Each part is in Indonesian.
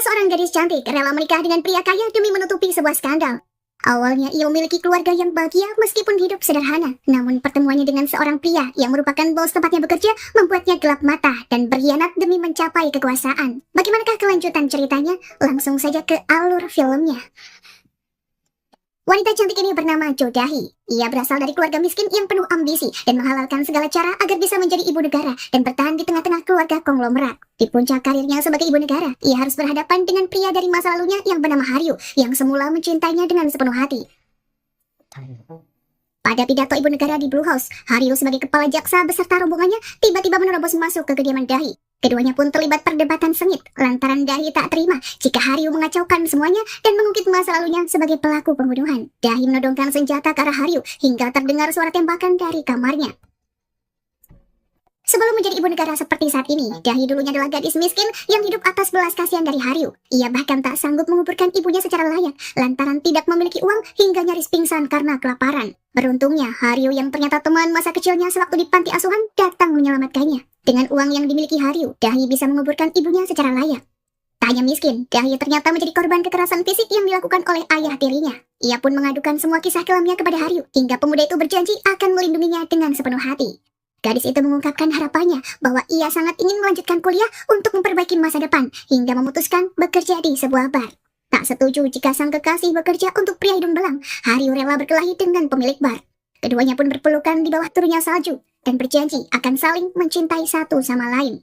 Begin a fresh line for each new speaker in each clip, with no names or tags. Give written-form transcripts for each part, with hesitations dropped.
Seorang gadis cantik rela menikah dengan pria kaya demi menutupi sebuah skandal. Awalnya ia memiliki keluarga yang bahagia meskipun hidup sederhana. Namun pertemuannya dengan seorang pria yang merupakan bos tempatnya bekerja membuatnya gelap mata dan berkhianat demi mencapai kekuasaan. Bagaimanakah kelanjutan ceritanya? Langsung saja ke alur filmnya. Wanita cantik ini bernama Jo Dahi. Ia berasal dari keluarga miskin yang penuh ambisi dan menghalalkan segala cara agar bisa menjadi ibu negara dan bertahan di tengah-tengah keluarga konglomerat. Di puncak karirnya sebagai ibu negara, ia harus berhadapan dengan pria dari masa lalunya yang bernama Haryu, yang semula mencintainya dengan sepenuh hati. Pada pidato ibu negara di Blue House, Haryu sebagai kepala jaksa beserta rombongannya tiba-tiba menerobos masuk ke kediaman Dahi. Keduanya pun terlibat perdebatan sengit lantaran Dahi tak terima jika Haryu mengacaukan semuanya dan mengungkit masa lalunya sebagai pelaku pembunuhan. Dahi menodongkan senjata ke arah Haryu hingga terdengar suara tembakan dari kamarnya. Sebelum menjadi ibu negara seperti saat ini, Dahi dulunya adalah gadis miskin yang hidup atas belas kasihan dari Haryu. Ia bahkan tak sanggup menguburkan ibunya secara layak lantaran tidak memiliki uang hingga nyaris pingsan karena kelaparan. Beruntungnya, Haryu yang ternyata teman masa kecilnya sewaktu di panti asuhan datang menyelamatkannya. Dengan uang yang dimiliki Haryu, Dahi bisa menguburkan ibunya secara layak. Tak hanya miskin, Dahi ternyata menjadi korban kekerasan fisik yang dilakukan oleh ayah tirinya. Ia pun mengadukan semua kisah kelamnya kepada Haryu, hingga pemuda itu berjanji akan melindunginya dengan sepenuh hati. Gadis itu mengungkapkan harapannya bahwa ia sangat ingin melanjutkan kuliah untuk memperbaiki masa depan, hingga memutuskan bekerja di sebuah bar. Tak setuju jika sang kekasih bekerja untuk pria hidung belang, Haryu rela berkelahi dengan pemilik bar. Keduanya pun berpelukan di bawah turunnya salju, dan berjanji akan saling mencintai satu sama lain.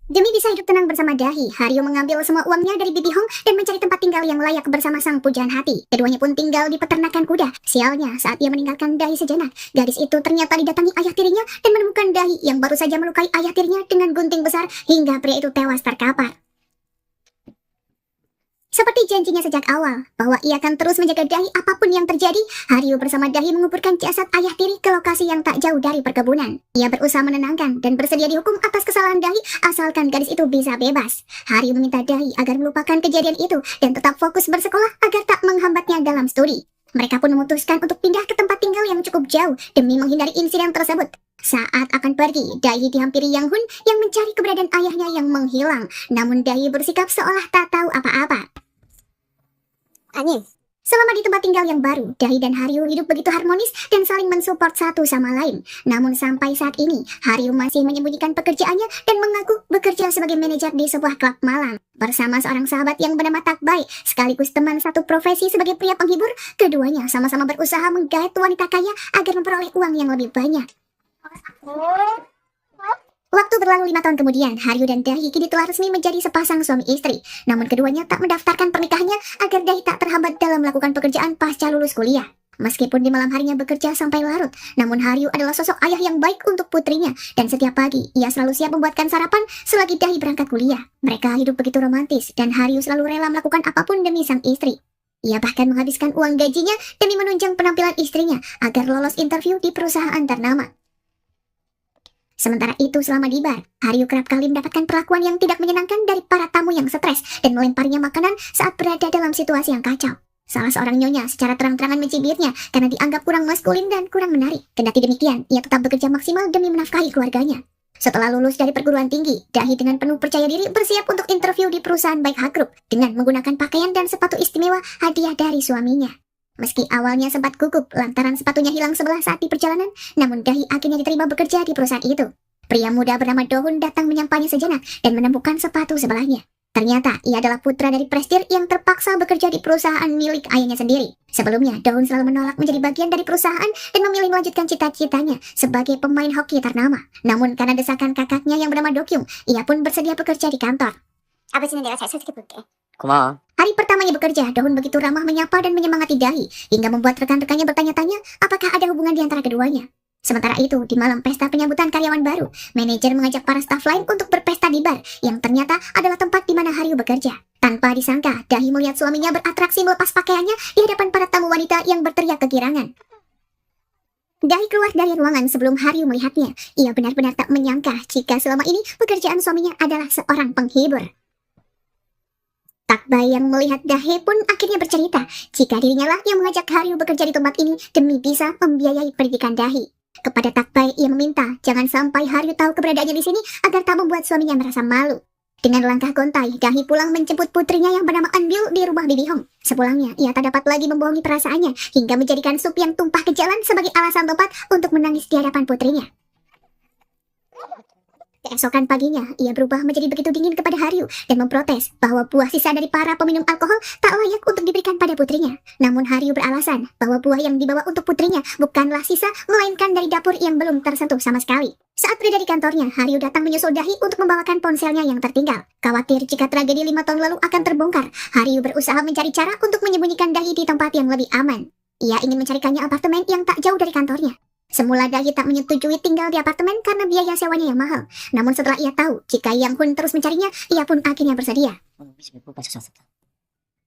Demi bisa hidup tenang bersama Dahi, Haryu mengambil semua uangnya dari Bibi Hong dan mencari tempat tinggal yang layak bersama sang pujaan hati. Keduanya pun tinggal di peternakan kuda. Sialnya, saat ia meninggalkan Dahi sejenak, gadis itu ternyata didatangi ayah tirinya dan menemukan Dahi yang baru saja melukai ayah tirinya dengan gunting besar hingga pria itu tewas terkapar. Seperti janjinya sejak awal, bahwa ia akan terus menjaga Dahi apapun yang terjadi, Haryu bersama Dahi menguburkan jasad ayah tiri ke lokasi yang tak jauh dari perkebunan. Ia berusaha menenangkan dan bersedia dihukum atas kesalahan Dahi asalkan gadis itu bisa bebas. Haryu meminta Dahi agar melupakan kejadian itu dan tetap fokus bersekolah agar tak menghambatnya dalam studi. Mereka pun memutuskan untuk pindah ke tempat tinggal yang cukup jauh demi menghindari insiden tersebut. Saat akan pergi, Dahi dihampiri Yang Hun yang mencari keberadaan ayahnya yang menghilang. Namun Dahi bersikap seolah tak tahu apa-apa. Selama di tempat tinggal yang baru, Dahi dan Haryu hidup begitu harmonis dan saling mensupport satu sama lain. Namun sampai saat ini, Haryu masih menyembunyikan pekerjaannya dan mengaku bekerja sebagai manajer di sebuah klub malam. Bersama seorang sahabat yang bernama Takbai, sekaligus teman satu profesi sebagai pria penghibur, keduanya sama-sama berusaha menggait wanita kaya agar memperoleh uang yang lebih banyak. Waktu berlalu 5 tahun kemudian, Haryu dan Dahi kini telah resmi menjadi sepasang suami istri. Namun keduanya tak mendaftarkan pernikahannya agar Dahi tak terhambat dalam melakukan pekerjaan pasca lulus kuliah. Meskipun di malam harinya bekerja sampai larut, namun Haryu adalah sosok ayah yang baik untuk putrinya. Dan setiap pagi, ia selalu siap membuatkan sarapan selagi Dahi berangkat kuliah. Mereka hidup begitu romantis, dan Haryu selalu rela melakukan apapun demi sang istri. Ia bahkan menghabiskan uang gajinya demi menunjang penampilan istrinya agar lolos interview di perusahaan ternama. Sementara itu selama di bar, Haryu kerap kali mendapatkan perlakuan yang tidak menyenangkan dari para tamu yang stres dan melemparinya makanan saat berada dalam situasi yang kacau. Salah seorang nyonya secara terang-terangan mencibirnya karena dianggap kurang maskulin dan kurang menarik. Kendati demikian, ia tetap bekerja maksimal demi menafkahi keluarganya. Setelah lulus dari perguruan tinggi, Dahi dengan penuh percaya diri bersiap untuk interview di perusahaan Baik Hak Group dengan menggunakan pakaian dan sepatu istimewa hadiah dari suaminya. Meski awalnya sempat gugup lantaran sepatunya hilang sebelah saat di perjalanan, namun Dahi akhirnya diterima bekerja di perusahaan itu. Pria muda bernama Dohun datang menyampainya sejenak dan menemukan sepatu sebelahnya. Ternyata ia adalah putra dari prestir yang terpaksa bekerja di perusahaan milik ayahnya sendiri. Sebelumnya, Dohun selalu menolak menjadi bagian dari perusahaan dan memilih melanjutkan cita-citanya sebagai pemain hoki ternama. Namun karena desakan kakaknya yang bernama Dokyung, ia pun bersedia bekerja di kantor.
고마워.
Hari pertamanya bekerja, Dohun begitu ramah menyapa dan menyemangati Dahi, hingga membuat rekan-rekannya bertanya-tanya apakah ada hubungan di antara keduanya. Sementara itu, di malam pesta penyambutan karyawan baru, manajer mengajak para staf lain untuk berpesta di bar, yang ternyata adalah tempat di mana Haryu bekerja. Tanpa disangka, Dahi melihat suaminya beratraksi melepas pakaiannya di hadapan para tamu wanita yang berteriak kegirangan. Dahi keluar dari ruangan sebelum Haryu melihatnya. Ia benar-benar tak menyangka jika selama ini pekerjaan suaminya adalah seorang penghibur. Takbai yang melihat Dahe pun akhirnya bercerita jika dirinya lah yang mengajak Haryu bekerja di tempat ini demi bisa membiayai pendidikan Dahi. Kepada Takbai ia meminta jangan sampai Haryu tahu keberadaannya di sini agar tak membuat suaminya merasa malu. Dengan langkah gontai, Dahi pulang menjemput putrinya yang bernama Anbil di rumah Bibi Hong. Sepulangnya, ia tak dapat lagi membohongi perasaannya hingga menjadikan sup yang tumpah ke jalan sebagai alasan tepat untuk menangis di hadapan putrinya. Keesokan paginya, ia berubah menjadi begitu dingin kepada Haryu dan memprotes bahwa buah sisa dari para peminum alkohol tak layak untuk diberikan pada putrinya. Namun Haryu beralasan bahwa buah yang dibawa untuk putrinya bukanlah sisa, melainkan dari dapur yang belum tersentuh sama sekali. Saat berada di kantornya, Haryu datang menyusul Dahi untuk membawakan ponselnya yang tertinggal. Khawatir jika tragedi 5 tahun lalu akan terbongkar, Haryu berusaha mencari cara untuk menyembunyikan Dahi di tempat yang lebih aman. Ia ingin mencarikannya apartemen yang tak jauh dari kantornya. Semula Dahi tak menyetujui tinggal di apartemen karena biaya sewanya yang mahal. Namun setelah ia tahu jika Yang Hun terus mencarinya, ia pun akhirnya bersedia.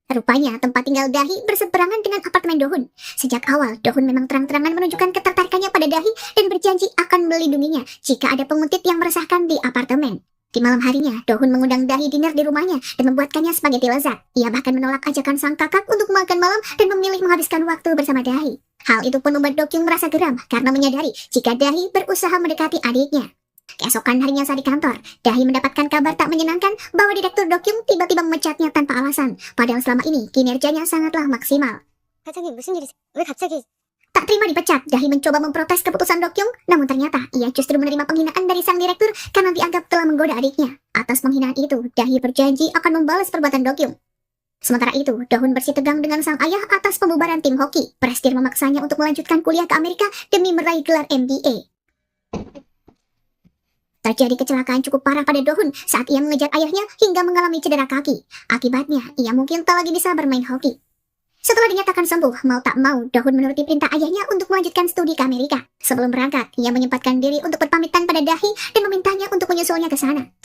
Rupanya tempat tinggal Dahi berseberangan dengan apartemen Dohun. Sejak awal, Dohun memang terang-terangan menunjukkan ketertarikannya pada Dahi dan berjanji akan melindunginya jika ada penguntit yang meresahkan di apartemen. Di malam harinya, Dohun mengundang Dahi dinner di rumahnya dan membuatkannya spaghetti lezat. Ia bahkan menolak ajakan sang kakak untuk makan malam dan memilih menghabiskan waktu bersama Dahi. Hal itu pun membuat Dokyung merasa geram karena menyadari jika Dahi berusaha mendekati adiknya. Keesokan harinya saat di kantor, Dahi mendapatkan kabar tak menyenangkan bahwa Direktur Dokyung tiba-tiba memecatnya tanpa alasan, padahal selama ini kinerjanya sangatlah maksimal. Tak terima dipecat, Dahi mencoba memprotes keputusan Dokyung, namun ternyata ia justru menerima penghinaan dari sang direktur karena dianggap telah menggoda adiknya. Atas penghinaan itu, Dahi berjanji akan membalas perbuatan Dokyung. Sementara itu, Dohun bersitegang dengan sang ayah atas pembubaran tim hoki. Prestir memaksanya untuk melanjutkan kuliah ke Amerika demi meraih gelar MBA. Terjadi kecelakaan cukup parah pada Dohun saat ia mengejar ayahnya hingga mengalami cedera kaki. Akibatnya, ia mungkin tak lagi bisa bermain hoki. Setelah dinyatakan sembuh, mau tak mau, Dohun menuruti perintah ayahnya untuk melanjutkan studi ke Amerika. Sebelum berangkat, ia menyempatkan diri untuk berpamitan pada Dahi dan memintanya untuk menyusulnya ke sana.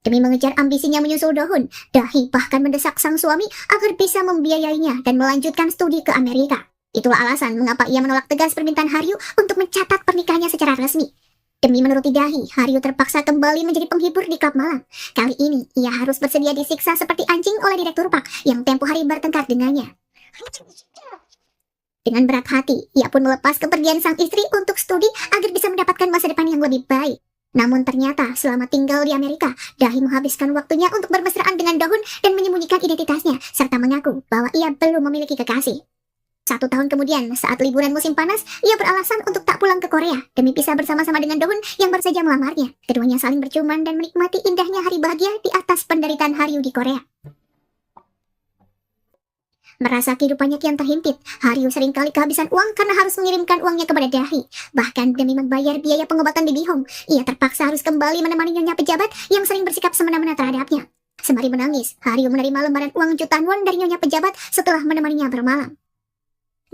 Demi mengejar ambisinya menyusul Dohun, Dahi bahkan mendesak sang suami agar bisa membiayainya dan melanjutkan studi ke Amerika. Itulah alasan mengapa ia menolak tegas permintaan Haryu untuk mencatat pernikahannya secara resmi. Demi menuruti Dahi, Haryu terpaksa kembali menjadi penghibur di klub malam. Kali ini, ia harus bersedia disiksa seperti anjing oleh Direktur Park yang tempo hari bertengkar dengannya. Dengan berat hati, ia pun melepas kepergian sang istri untuk studi agar bisa mendapatkan masa depan yang lebih baik. Namun ternyata selama tinggal di Amerika, Dahi menghabiskan waktunya untuk bermesraan dengan Dohun dan menyembunyikan identitasnya, serta mengaku bahwa ia belum memiliki kekasih. 1 tahun kemudian, saat liburan musim panas, ia beralasan untuk tak pulang ke Korea demi pisah bersama-sama dengan Dohun yang baru saja melamarnya. Keduanya saling berciuman dan menikmati indahnya hari bahagia di atas penderitaan Haryu di Korea. Merasa kehidupannya kian terhimpit, Haryu seringkali kehabisan uang karena harus mengirimkan uangnya kepada Dahi. Bahkan demi membayar biaya pengobatan Bibi Hong, ia terpaksa harus kembali menemani nyonya pejabat yang sering bersikap semena-mena terhadapnya. Sembari menangis, Haryu menerima lembaran uang jutaan won dari nyonya pejabat setelah menemaninya bermalam.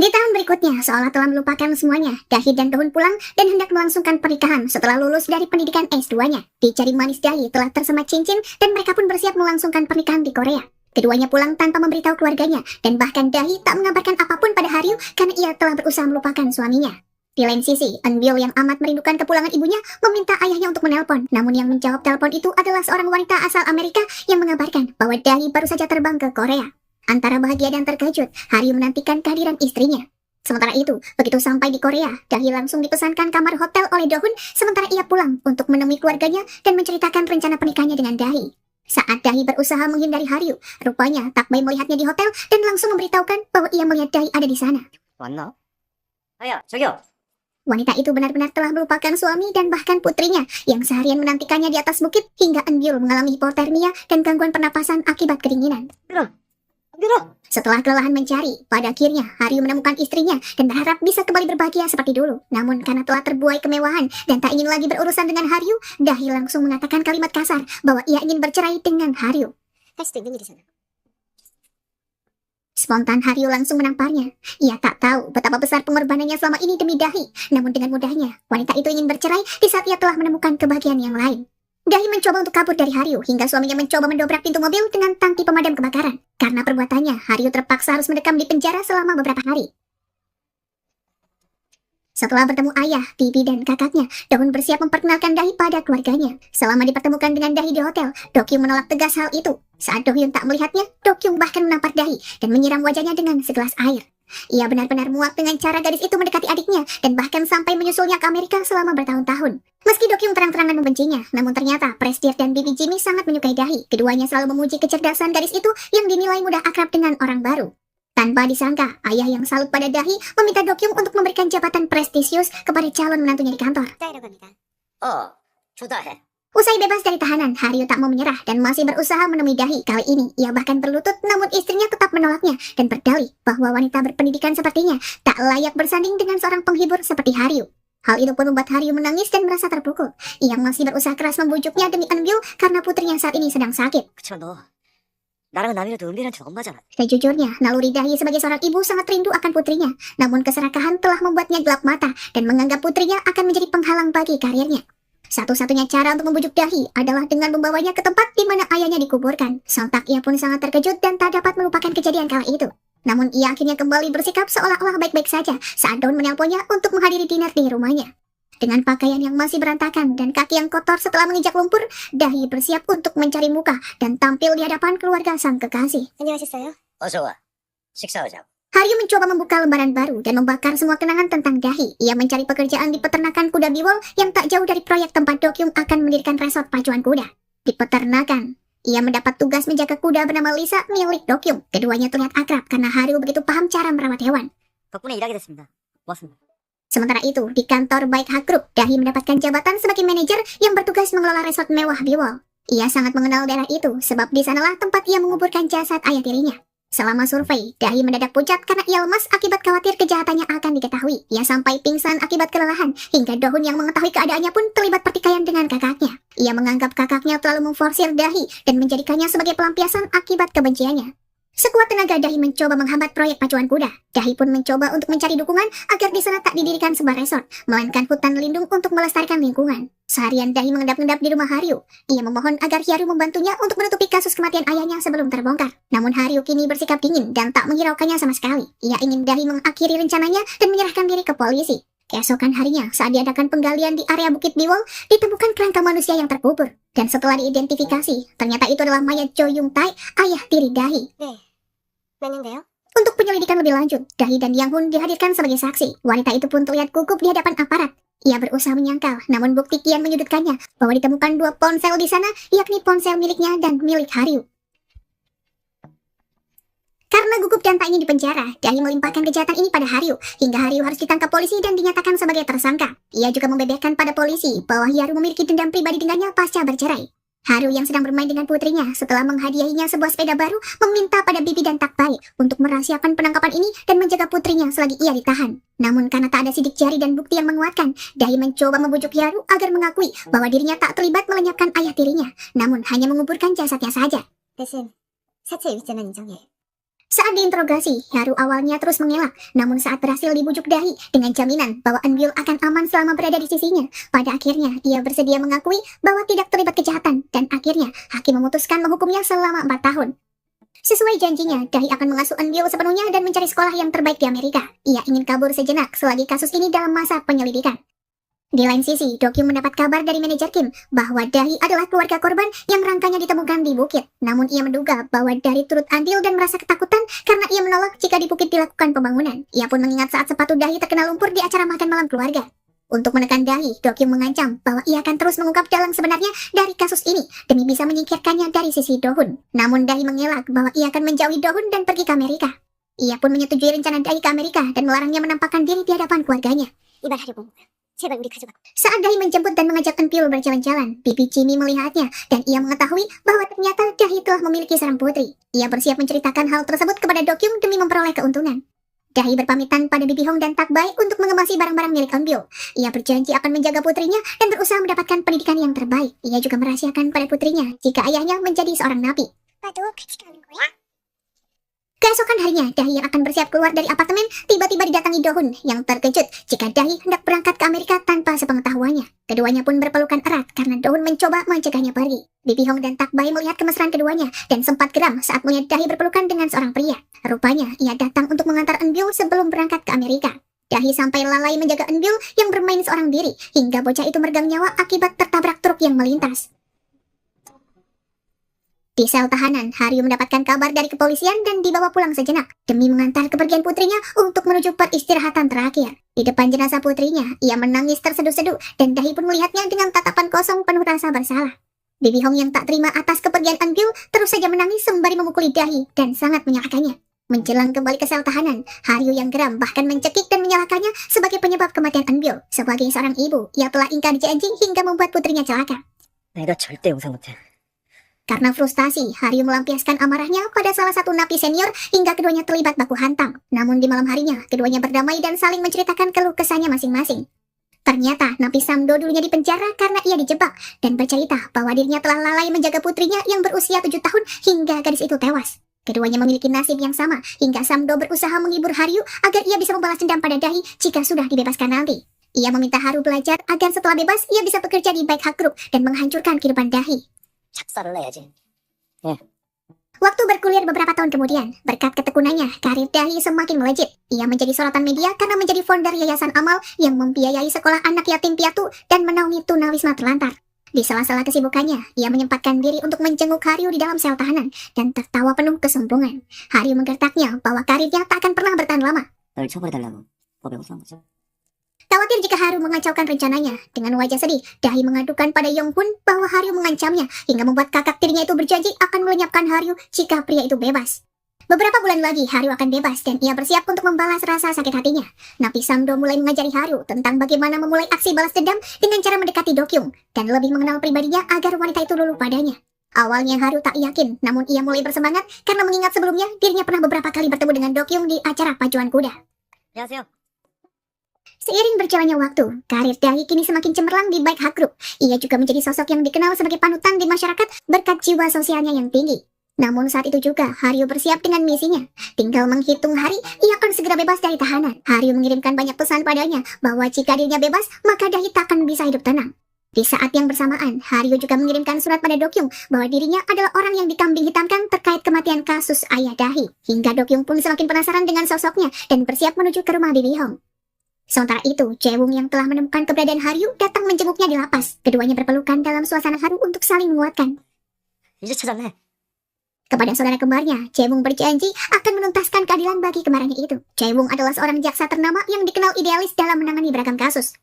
Di tahun berikutnya, seolah telah melupakan semuanya, Dahi dan Dohun pulang dan hendak melangsungkan pernikahan setelah lulus dari pendidikan S2-nya. Di jari manis Dahi telah tersemat cincin dan mereka pun bersiap melangsungkan pernikahan di Korea. Keduanya pulang tanpa memberitahu keluarganya, dan bahkan Dahi tak mengabarkan apapun pada Haryu karena ia telah berusaha melupakan suaminya. Di lain sisi, Eunbil yang amat merindukan kepulangan ibunya meminta ayahnya untuk menelpon. Namun yang menjawab telepon itu adalah seorang wanita asal Amerika yang mengabarkan bahwa Dahi baru saja terbang ke Korea. Antara bahagia dan terkejut, Haryu menantikan kehadiran istrinya. Sementara itu, begitu sampai di Korea, Dahi langsung dipesankan kamar hotel oleh Dohun, sementara ia pulang untuk menemui keluarganya dan menceritakan rencana pernikahannya dengan Dahi. Saat Dahi berusaha menghindari Haryu, rupanya Takbay melihatnya di hotel dan langsung memberitahukan bahwa ia melihat Dahi ada di sana. Wanita itu benar-benar telah melupakan suami dan bahkan putrinya yang seharian menantikannya di atas bukit hingga Eunbil mengalami hipotermia dan gangguan pernapasan akibat kedinginan. Setelah kelelahan mencari, pada akhirnya Haryu menemukan istrinya dan berharap bisa kembali berbahagia seperti dulu. Namun karena telah terbuai kemewahan dan tak ingin lagi berurusan dengan Haryu, Dahi langsung mengatakan kalimat kasar bahwa ia ingin bercerai dengan Haryu. Spontan Haryu langsung menamparnya. Ia tak tahu betapa besar pengorbanannya selama ini demi Dahi. Namun dengan mudahnya, wanita itu ingin bercerai di saat ia telah menemukan kebahagiaan yang lain. Dahi mencoba untuk kabur dari Haryu hingga suaminya mencoba mendobrak pintu mobil dengan tangki pemadam kebakaran. Karena perbuatannya, Haryu terpaksa harus mendekam di penjara selama beberapa hari. Setelah bertemu ayah, bibi, dan kakaknya, Dohun bersiap memperkenalkan Dahi pada keluarganya. Selama dipertemukan dengan Dahi di hotel, Dokyung menolak tegas hal itu. Saat Dohyun tak melihatnya, Dokyung bahkan menampar Dahi dan menyiram wajahnya dengan segelas air. Ia benar-benar muak dengan cara gadis itu mendekati adiknya dan bahkan sampai menyusulnya ke Amerika selama bertahun-tahun. Meski Dokyung terang-terangan membencinya, namun ternyata Prestige dan Bibi Jimmy sangat menyukai Dahi. Keduanya selalu memuji kecerdasan gadis itu yang dinilai mudah akrab dengan orang baru. Tanpa disangka, ayah yang salut pada Dahi meminta Dokyung untuk memberikan jabatan prestisius kepada calon menantunya di kantor.
어, 좋다해.
Usai bebas dari tahanan, Haryu tak mau menyerah dan masih berusaha menemui Dahi. Kali ini, ia bahkan berlutut namun istrinya tetap menolaknya dan berdalih bahwa wanita berpendidikan sepertinya tak layak bersanding dengan seorang penghibur seperti Haryu. Hal itu pun membuat Haryu menangis dan merasa terpukul. Ia masih berusaha keras membujuknya demi Eunbyul karena putrinya saat ini sedang sakit.
그치만 너 나랑은 남이라도 은비한테 엄마잖아.
Sejujurnya, naluri Dahi sebagai seorang ibu sangat rindu akan putrinya. Namun keserakahan telah membuatnya gelap mata dan menganggap putrinya akan menjadi penghalang bagi karirnya. Satu-satunya cara untuk membujuk Dahi adalah dengan membawanya ke tempat di mana ayahnya dikuburkan. Sontak ia pun sangat terkejut dan tak dapat melupakan kejadian kala itu. Namun ia akhirnya kembali bersikap seolah-olah baik-baik saja saat Dawn menelponnya untuk menghadiri dinner di rumahnya. Dengan pakaian yang masih berantakan dan kaki yang kotor setelah menginjak lumpur, Dahi bersiap untuk mencari muka dan tampil di hadapan keluarga sang kekasih.
안녕하셨어요? 어서 와. 식사하자고.
Haryu mencoba membuka lembaran baru dan membakar semua kenangan tentang Dahi. Ia mencari pekerjaan di peternakan kuda biwol yang tak jauh dari proyek tempat Dokyung akan mendirikan resort pacuan kuda. Di peternakan, ia mendapat tugas menjaga kuda bernama Lisa milik Dokyung. Keduanya terlihat akrab karena Haryu begitu paham cara merawat hewan.
덕분에 일하게 됐습니다. 고맙습니다.
Sementara itu, di kantor Baik Hak Group, Dahi mendapatkan jabatan sebagai manajer yang bertugas mengelola resort mewah biwol. Ia sangat mengenal daerah itu sebab di sanalah tempat ia menguburkan jasad ayah tirinya. Selama survei, Dahi mendadak pucat karena ia lemas akibat khawatir kejahatannya akan diketahui. Ia sampai pingsan akibat kelelahan, hingga Dohun yang mengetahui keadaannya pun terlibat pertikaian dengan kakaknya. Ia menganggap kakaknya terlalu memforsir Dahi dan menjadikannya sebagai pelampiasan akibat kebenciannya. Sekuat tenaga Dahi mencoba menghambat proyek pacuan kuda. Dahi pun mencoba untuk mencari dukungan agar di sana tak didirikan sebuah resort, melainkan hutan lindung untuk melestarikan lingkungan. Seharian Dahi mengendap-endap di rumah Haryu. Ia memohon agar Hyaru membantunya untuk menutupi kasus kematian ayahnya sebelum terbongkar. Namun Haryu kini bersikap dingin dan tak menghiraukannya sama sekali. Ia ingin Dahi mengakhiri rencananya dan menyerahkan diri ke polisi. Keesokan harinya, saat diadakan penggalian di area Bukit Biwol, ditemukan kerangka manusia yang terkubur. Dan setelah diidentifikasi, ternyata itu adalah mayat Jo Yung Tae, ayah tiri Dahi.
맞는데요?
Untuk penyelidikan lebih lanjut, Dahi dan Yang Hun dihadirkan sebagai saksi. Wanita itu pun terlihat gugup di hadapan aparat. Ia berusaha menyangkal, namun bukti kian menyudutkannya bahwa ditemukan dua ponsel di sana, yakni ponsel miliknya dan milik Haryu. Karena gugup dan tak ingin dipenjara, Dahi melimpahkan kejahatan ini pada Haryu, hingga Haryu harus ditangkap polisi dan dinyatakan sebagai tersangka. Ia juga membeberkan pada polisi bahwa Hyaru memiliki dendam pribadi dengannya pasca bercerai. Haryu yang sedang bermain dengan putrinya setelah menghadiahinya sebuah sepeda baru meminta pada Bibi dan Takbai untuk merahasiakan penangkapan ini dan menjaga putrinya selagi ia ditahan. Namun karena tak ada sidik jari dan bukti yang menguatkan, Dahi mencoba membujuk Hyaru agar mengakui bahwa dirinya tak terlibat melenyapkan ayah tirinya, namun hanya menguburkan jasadnya saja.
대신 사체 유죄는 인정해.
Saat diinterogasi, Hyaru awalnya terus mengelak, namun saat berhasil dibujuk Dahi dengan jaminan bahwa Eunbyul akan aman selama berada di sisinya, pada akhirnya ia bersedia mengakui bahwa tidak terlibat kejahatan dan akhirnya hakim memutuskan menghukumnya selama 4 tahun. Sesuai janjinya, Dahi akan mengasuh Eunbyul sepenuhnya dan mencari sekolah yang terbaik di Amerika. Ia ingin kabur sejenak selagi kasus ini dalam masa penyelidikan. Di lain sisi, Dokyung mendapat kabar dari manajer Kim bahwa Dahi adalah keluarga korban yang rangkanya ditemukan di bukit. Namun ia menduga bahwa Dahi turut andil dan merasa ketakutan karena ia menolak jika di bukit dilakukan pembangunan. Ia pun mengingat saat sepatu Dahi terkena lumpur di acara makan malam keluarga. Untuk menekan Dahi, Dokyung mengancam bahwa ia akan terus mengungkap dalang sebenarnya dari kasus ini demi bisa menyingkirkannya dari sisi Dohun. Namun Dahi mengelak bahwa ia akan menjauhi Dohun dan pergi ke Amerika. Ia pun menyetujui rencana Dahi ke Amerika dan melarangnya menampakkan diri di hadapan keluarganya.
이발하려고 제발 우리 가져가.
Saat Dahi menjemput dan mengajak Eunbyul berjalan-jalan, Bibi Jimmy melihatnya dan ia mengetahui bahwa ternyata Dahi telah memiliki seorang putri. Ia bersiap menceritakan hal tersebut kepada Dokyung demi memperoleh keuntungan. Dahi berpamitan pada Bibi Hong dan Takbai untuk mengemasi barang-barang milik Eunbyul. Ia berjanji akan menjaga putrinya dan berusaha mendapatkan pendidikan yang terbaik. Ia juga merahasiakan pada putrinya jika ayahnya menjadi seorang nabi.
오빠도 같이 가는 거야?
Keesokan harinya, Dahi yang akan bersiap keluar dari apartemen tiba-tiba didatangi Dohun yang terkejut jika Dahi hendak berangkat ke Amerika tanpa sepengetahuannya. Keduanya pun berpelukan erat karena Dohun mencoba mencegahnya pergi. Bibi Hong dan Takbai melihat kemesraan keduanya dan sempat geram saat melihat Dahi berpelukan dengan seorang pria. Rupanya, ia datang untuk mengantar Eunbyul sebelum berangkat ke Amerika. Dahi sampai lalai menjaga Eunbyul yang bermain seorang diri hingga bocah itu meregang nyawa akibat tertabrak truk yang melintas. Di sel tahanan, Haryu mendapatkan kabar dari kepolisian dan dibawa pulang sejenak. demi mengantar kepergian putrinya untuk menuju peristirahatan terakhir. Di depan jenazah putrinya, ia menangis terseduh-seduh dan Dahi pun melihatnya dengan tatapan kosong penuh rasa bersalah. Bibi Hong yang tak terima atas kepergian An Gyu terus saja menangis sembari memukuli Dahi dan sangat menyalahkannya. Menjelang kembali ke sel tahanan, Haryu yang geram bahkan mencekik dan menyalahkannya sebagai penyebab kematian An Gyu. Sebagai seorang ibu, ia telah ingkar janji hingga membuat putrinya celaka.
내가 절대 용서 못해.
Karena frustasi, Haryu melampiaskan amarahnya pada salah satu napi senior hingga keduanya terlibat baku hantam. Namun di malam harinya, keduanya berdamai dan saling menceritakan keluh kesahnya masing-masing. Ternyata napi Samdo dulunya dipenjara karena ia dijebak dan bercerita bahwa dirinya telah lalai menjaga putrinya yang berusia 7 tahun hingga gadis itu tewas. Keduanya memiliki nasib yang sama hingga Samdo berusaha menghibur Haryu agar ia bisa membalas dendam pada Dahi jika sudah dibebaskan nanti. Ia meminta Haru belajar agar setelah bebas ia bisa bekerja di Baik Hak Group dan menghancurkan kehidupan Dahi.
작사를 해야지.
Waktu berkuliah beberapa tahun kemudian, berkat ketekunannya, karir Dahi semakin melejit. Ia menjadi sorotan media karena menjadi founder Yayasan Amal yang membiayai sekolah anak yatim piatu dan menaungi tunawisma terlantar. Di sela-sela kesibukannya, ia menyempatkan diri untuk menjenguk Haryu di dalam sel tahanan dan tertawa penuh kesombongan. Haryu menggertaknya bahwa karirnya tak akan pernah bertahan lama.
널 처벌해달라고 법에 호소한 거죠.
Khawatir jika Haru mengacaukan rencananya, dengan wajah sedih, Dahi mengadukan pada Yonghun bahwa Haryu mengancamnya hingga membuat kakak tirinya itu berjanji akan melenyapkan Haryu jika pria itu bebas. Beberapa bulan lagi Haryu akan bebas dan ia bersiap untuk membalas rasa sakit hatinya. Napi Samdo mulai mengajari Haryu tentang bagaimana memulai aksi balas dendam dengan cara mendekati Dokyung dan lebih mengenal pribadinya agar wanita itu luluh padanya. Awalnya Haryu tak yakin, namun ia mulai bersemangat karena mengingat sebelumnya dirinya pernah beberapa kali bertemu dengan Dokyung di acara pacuan kuda.
안녕하세요.
Seiring berjalannya waktu, karir Dahi kini semakin cemerlang di Baik Hak Group. Ia juga menjadi sosok yang dikenal sebagai panutan di masyarakat berkat jiwa sosialnya yang tinggi. Namun saat itu juga, Haryu bersiap dengan misinya. Tinggal menghitung hari, ia akan segera bebas dari tahanan. Haryu mengirimkan banyak pesan padanya bahwa jika dirinya bebas, maka Dahi tak akan bisa hidup tenang. Di saat yang bersamaan, Haryu juga mengirimkan surat pada Dokyung bahwa dirinya adalah orang yang dikambing hitamkan terkait kematian kasus ayah Dahi. Hingga Dokyung pun semakin penasaran dengan sosoknya dan bersiap menuju ke rumah Bibi Hong. Sementara itu, Jaewung yang telah menemukan keberadaan Haryu datang menjenguknya di lapas. Keduanya berpelukan dalam suasana haru untuk saling menguatkan.
이제 찾았네.
Kepada saudara kembarnya, Jaewung berjanji akan menuntaskan keadilan bagi kembarannya itu. Jaewung adalah seorang jaksa ternama yang dikenal idealis dalam menangani beragam kasus.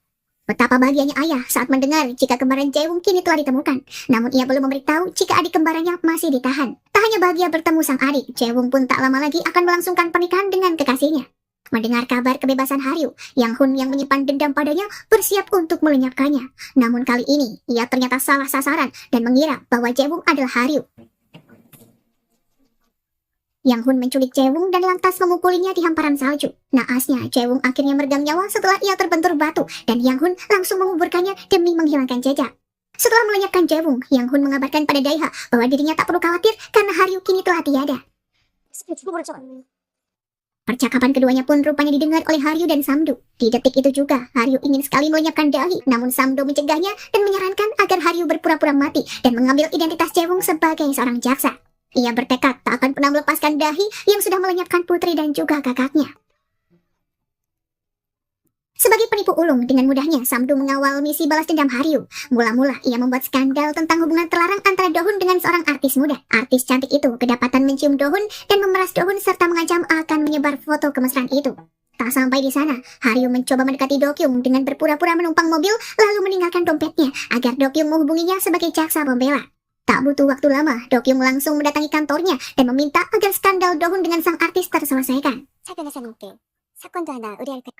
Betapa bahagianya ayah saat mendengar jika kembaran Jaewung kini telah ditemukan. Namun ia belum memberitahu jika adik kembarannya masih ditahan. Tak hanya bahagia bertemu sang adik, Jaewung pun tak lama lagi akan melangsungkan pernikahan dengan kekasihnya. Mendengar kabar kebebasan Haryu, Yang Hun yang menyimpan dendam padanya bersiap untuk melenyapkannya. Namun kali ini, ia ternyata salah sasaran dan mengira bahwa Jaewung adalah Haryu. Yang Hun menculik Jaewung dan lantas memukulinya di hamparan salju. Naasnya, Jaewung akhirnya meregang nyawa setelah ia terbentur batu dan Yang Hun langsung menguburkannya demi menghilangkan jejak. Setelah melenyapkan Jaewung, Yang Hun mengabarkan pada Daiha bahwa dirinya tak perlu khawatir karena Haryu kini telah tiada. Percakapan keduanya pun rupanya didengar oleh Haryu dan Samdo. Di detik itu juga, Haryu ingin sekali melenyapkan Dahi, namun Samdo mencegahnya dan menyarankan agar Haryu berpura-pura mati dan mengambil identitas Jaewung sebagai seorang jaksa. Ia bertekad tak akan pernah melepaskan Dahi yang sudah melenyapkan putri dan juga kakaknya. Sebagai penipu ulung, dengan mudahnya Samdo mengawal misi balas dendam Haryu. Mula-mula ia membuat skandal tentang hubungan terlarang antara Dohun dengan seorang artis muda. Artis cantik itu kedapatan mencium Dohun dan memeras Dohun serta mengancam akan menyebar foto kemesraan itu. Tak sampai di sana, Haryu mencoba mendekati Dokyung dengan berpura-pura menumpang mobil lalu meninggalkan dompetnya agar Dokyung menghubunginya sebagai jaksa pembela. Tak butuh waktu lama, Dokyung langsung mendatangi kantornya dan meminta agar skandal Dohun dengan sang artis terselesaikan.
차 변호사님께 사건도 하나 의뢰할 때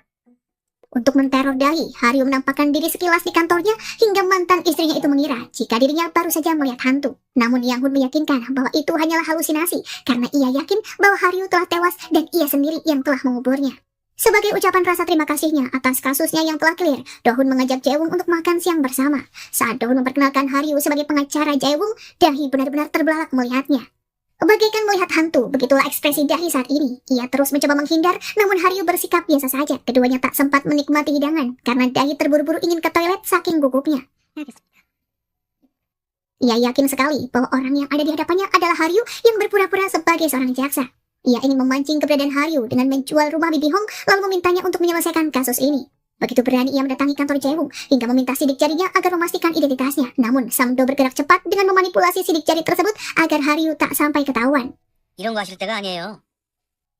Untuk menteror Dahi, Haryu menampakkan diri sekilas di kantornya hingga mantan istrinya itu mengira jika dirinya baru saja melihat hantu. Namun Yang Hun meyakinkan bahwa itu hanyalah halusinasi karena ia yakin bahwa Haryu telah tewas dan ia sendiri yang telah menguburnya. Sebagai ucapan rasa terima kasihnya atas kasusnya yang telah clear, Dohun mengajak Jaewung untuk makan siang bersama. Saat Dohun memperkenalkan Haryu sebagai pengacara Jaewung, Dahi benar-benar terbelalak melihatnya. Bagaikan melihat hantu, begitulah ekspresi Dahi saat ini. Ia terus mencoba menghindar, namun Haryu bersikap biasa saja. Keduanya tak sempat menikmati hidangan, karena Dahi terburu-buru ingin ke toilet saking gugupnya. Ia yakin sekali bahwa orang yang ada di hadapannya adalah Haryu yang berpura-pura sebagai seorang jaksa. Ia ingin memancing keberadaan Haryu dengan menjual rumah Bibi Hong, lalu memintanya untuk menyelesaikan kasus ini. Begitu berani ia mendatangi kantor Jaewung hingga meminta sidik jarinya agar memastikan identitasnya. Namun Samdo bergerak cepat dengan memanipulasi sidik jari tersebut agar Haryu tak sampai ketahuan.
이런 거 하실 때가 아니에요.